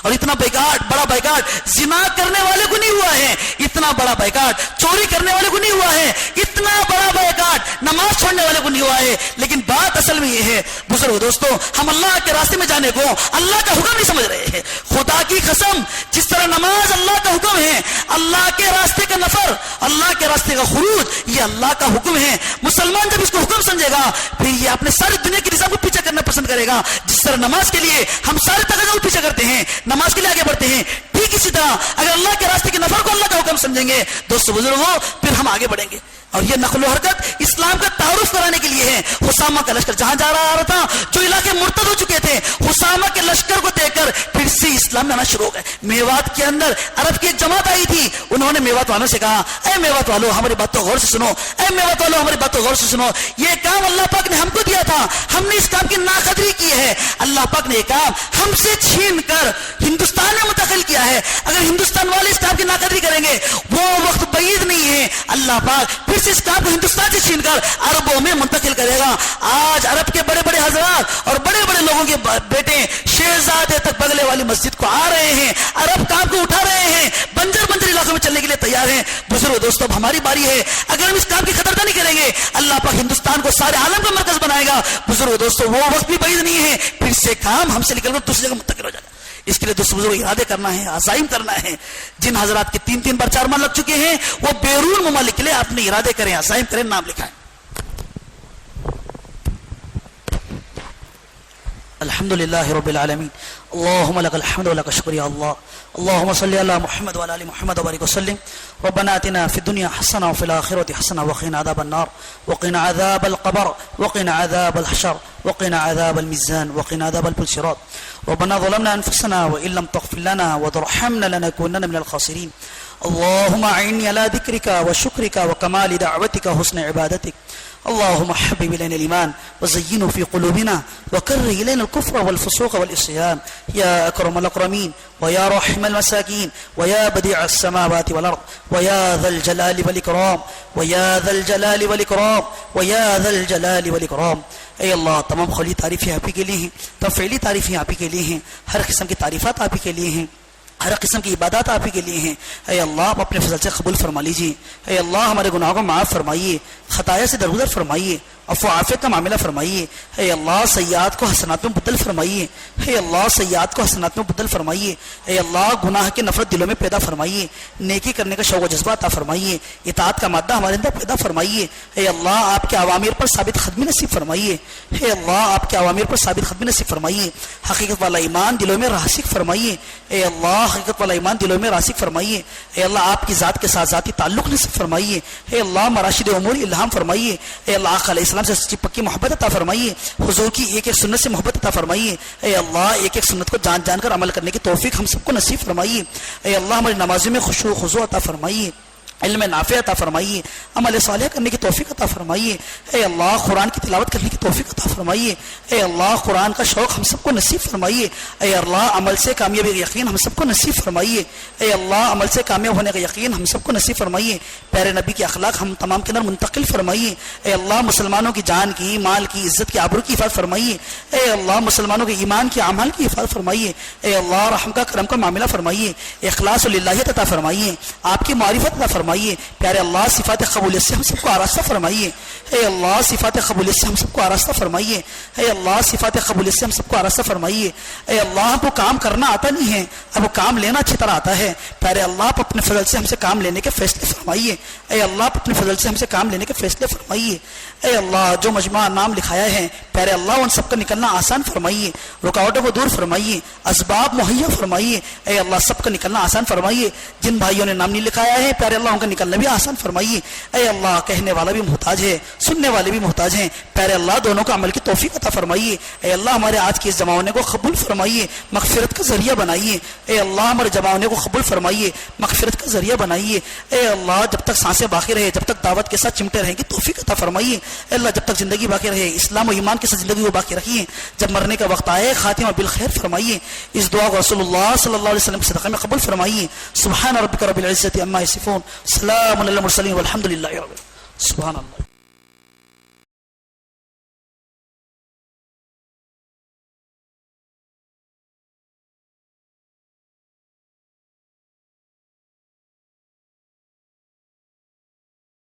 اور اتنا بیکاٹ، بڑا بیکاٹ زنا کرنے والے کو نہیں ہوا ہے، اتنا بڑا بیکاٹ چوری کرنے والے کو نہیں ہوا ہے، اتنا بڑا بیکاٹ نماز چھوڑنے والے کو نہیں ہوا ہے. لیکن بات اصل میں یہ ہے بزرگ دوستو، ہم اللہ کے راستے میں جانے کو اللہ کا حکم نہیں سمجھ رہے ہیں. خدا کی قسم جس طرح نماز اللہ کا حکم ہے، اللہ کے راستے کا نفر، اللہ کے راستے کا خروج یہ اللہ کا حکم ہے. مسلمان جب اس کو حکم سمجھے گا پھر یہ اپنے ساری دنیا کی نظام کو پیچھے کرنا پسند کرے گا. جس طرح نماز کے لیے ہم سارے تقاضوں کو پیچھے کرتے ہیں، نماز کے لیے آگے بڑھتے ہیں، ٹھیک اسی طرح اگر اللہ کے راستے کے نفر کو اللہ کا حکم سمجھیں گے دوستو بزرگوں پھر ہم آگے بڑھیں گے. اور یہ نقل و حرکت اسلام کا تعارف کرانے کے لیے ہے. حسامہ کا لشکر جہاں جا رہا تھا، جو علاقے مرتد ہو چکے تھے، حسامہ کے لشکر کو دیکھ کر پھر سے اسلام میں آنا شروع ہو گئے. میوات کے اندر عرب کی ایک جماعت آئی تھی، انہوں نے میوات والوں سے کہا اے میوات والو ہماری بات تو غور سے سنو، اے میوات والو ہماری بات تو غور سے سنو، یہ کام اللہ پاک نے ہم کو دیا تھا، ہم نے اس کام کی ناقدری کی ہے، اللہ پاک نے یہ کام ہم سے چھین کر ہندوستان میں منتقل کیا ہے. اگر ہندوستان والے اس کام کی ناقدری کریں گے وہ وقت بعید نہیں ہے، اللہ پاک پھر سے اس کام کو ہندوستان سے چھین کر عربوں میں منتقل کرے گا. آج عرب کے بڑے بڑے حضرات اور بڑے بڑے لوگوں کے بیٹے شہزادے تک بغلے والی مسجد کو آ رہے ہیں، عرب کام کو اٹھا رہے ہیں، بنجر علاقوں میں چلنے کے لیے تیار ہیں. بزرگ دوستو اب ہماری باری ہے، اگر ہم اس کام کی قدردانی کریں گے اللہ پاک ہندوستان کو سارے عالم کا مرکز بنائے گا. بزرگ دوستو وہ وقت بھی بعید نہیں ہے، پھر سے کام ہم سے نکل کر دوسری جگہ منتقل ہو جائے گا. اس کے لیے دوستو بزرگ ارادے کرنا ہے، عزائم کرنا ہے. جن حضرات کے 3 بار 4 بار لگ چکے ہیں وہ بیرون ممالک کے لیے اپنے ارادے کریں، عزائم کریں، نام لکھائیں. الحمد للہ رب العالمین، اللہم لک الحمد ولک الشکر یا اللہ. اللہم صلی علی محمد وعلی آل محمد وبارک وسلم. ربنا آتنا فی الدنیا حسنہ وفی الآخرۃ حسنہ وقنا عذاب النار وقنا عذاب القبر وقنا عذاب الحشر وقنا عذاب الميزان وقنا عذاب الصراط. ربنا ظلمنا انفسنا وان لم تغفر لنا وترحمنا لنكونن من الخاسرين. اللهم اعني على ذكرك وشكرك وكمال دعوتك وحسن عبادتك. اللهم حبب الينا الايمان وزينه في قلوبنا وكره الينا الكفر والفسوق والعصيان يا اكرم الاكرمين ويا رحم المساكين ويا بديع السماوات والارض ويا ذا الجلال والاكرام ويا ذا الجلال والاكرام ويا ذا الجلال والاكرام. اے اللہ تمام خلی تعریفیں آپ ہی کے لیے ہیں، تمام فعلی تعریفیں آپ ہی کے لیے ہیں، ہر قسم کی تعریفات آپ ہی کے لیے ہیں، ہر قسم کی عبادات آپ ہی کے لیے ہیں. اے اللہ آپ اپنے فضل سے قبول فرما لیجیے. اے اللہ ہمارے گناہوں کو معاف فرمائیے، خطایا سے درگزر فرمائیے. عفو عافیت کا معاملہ فرمائیے. اے اللہ سیئات کو حسنات میں بدل فرمائیے. اے اللہ سیئات کو حسنات میں بدل فرمائیے. اے اللہ گناہ کی نفرت دلوں میں پیدا فرمائیے. نیکی کرنے کا شوق و جذبہ عطا فرمائیے. اطاعت کا مادہ ہمارے اندر پیدا فرمائیے. اے اللہ آپ کے اوامر پر ثابت قدمی نصیب فرمائیے. اے اللہ آپ کے اوامر پر ثابت قدمی نصیب فرمائیے. حقیقت والا ایمان دلوں میں راسخ فرمائیے. اے اللہ حقیقت والا ایمان دلوں میں راسخ فرمائیے. اے اللہ آپ کی ذات کے ساتھ ذاتی تعلق نصیب فرمائیے. اے اللہ مراشد امور الہام فرمائیے. اے اللہ آقا علیہ السلام سے سچی پکی محبت عطا فرمائیے. حضور کی ایک ایک سنت سے محبت عطا فرمائیے. اے اللہ ایک ایک سنت کو جان جان کر عمل کرنے کی توفیق ہم سب کو نصیب فرمائیے. اے اللہ ہماری نمازوں میں خشوع و خضوع عطا فرمائیے. علم نافع عطا فرمائیے. عمل صالح کرنے کی توفیق عطا فرمائیے. اے اللہ قرآن کی تلاوت کرنے کی توفیق عطا فرمائیے. اے اللہ قرآن کا شوق ہم سب کو نصیب فرمائیے. اے اللہ عمل سے کامیابی کا یقین ہم سب کو نصیب فرمائیے. اے اللہ عمل سے کامیاب ہونے کا یقین ہم سب کو نصیب فرمائیے. پیارے نبی کے اخلاق ہم تمام کے اندر منتقل فرمائیے. اے اللہ مسلمانوں کی جان کی مال کی عزت کی آبرو کی حفاظت فرمائیے. اے اللہ مسلمانوں کے ایمان کی اعمال کی حفاظت فرمائیے. اے اللہ رحم کا کرم کا معاملہ فرمائیے. اخلاص للہیت عطا فرمائیے. آپ کی معرفت عطا فرمائیے. پیارے اللہ صفات قبولیت سے ہم سب کو آراستہ فرمائیے. اے اللہ صفات قبولیت سے ہم سب کو آراستہ فرمائیے. اے اللہ صفات قبولیت سے ہم سب کو آراستہ فرمائیے. اے اللہ ہم کو کام کرنا آتا نہیں ہے, اب وہ کام لینا اچھی طرح آتا ہے. پیارے اللہ آپ اپنے فضل سے ہم سے کام لینے کے فیصلے فرمائیے. اے اللہ آپ اپنے فضل سے ہم سے کام لینے کے فیصلے فرمائیے. اے اللہ جو مجموعہ نام لکھایا ہے پیارے اللہ ان سب کا نکلنا آسان فرمائیے. رکاوٹوں کو دور فرمائیے. اسباب مہیا فرمائیے. اے اللہ سب کا نکلنا آسان فرمائیے. جن بھائیوں نے نام نہیں لکھایا ہے پیارے اللہ ان کا نکلنا بھی آسان فرمائیے. اے اللہ کہنے والا بھی محتاج ہے, سننے والے بھی محتاج ہیں. پیارے اللہ دونوں کا عمل کی توفیق عطا فرمائیے. اے اللہ ہمارے آج کے اس جمع ہونے کو قبول فرمائیے, مغفرت کا ذریعہ بنائیے. اے اللہ ہمارے جمع ہونے کو قبول فرمائیے, مغفرت کا ذریعہ بنائیے. اے اللہ جب تک سانسیں باقی رہے, جب تک دعوت کے ساتھ چمٹے رہیں گی توفیق عطا فرمائیے. اے اللہ جب تک زندگی باقی رہے اسلام و ایمان کے ساتھ زندگی کو باقی رکھیے. جب مرنے کا وقت آئے خاتمہ بالخیر فرمائیے. اس دعا کو رسول اللہ صلی اللہ علیہ وسلم کے صدقے میں قبول فرمائیے. سبحان ربک رب العزت عما یصفون, سلام علی المرسلین والحمد للہ رب العالمین. سبحان اللہ.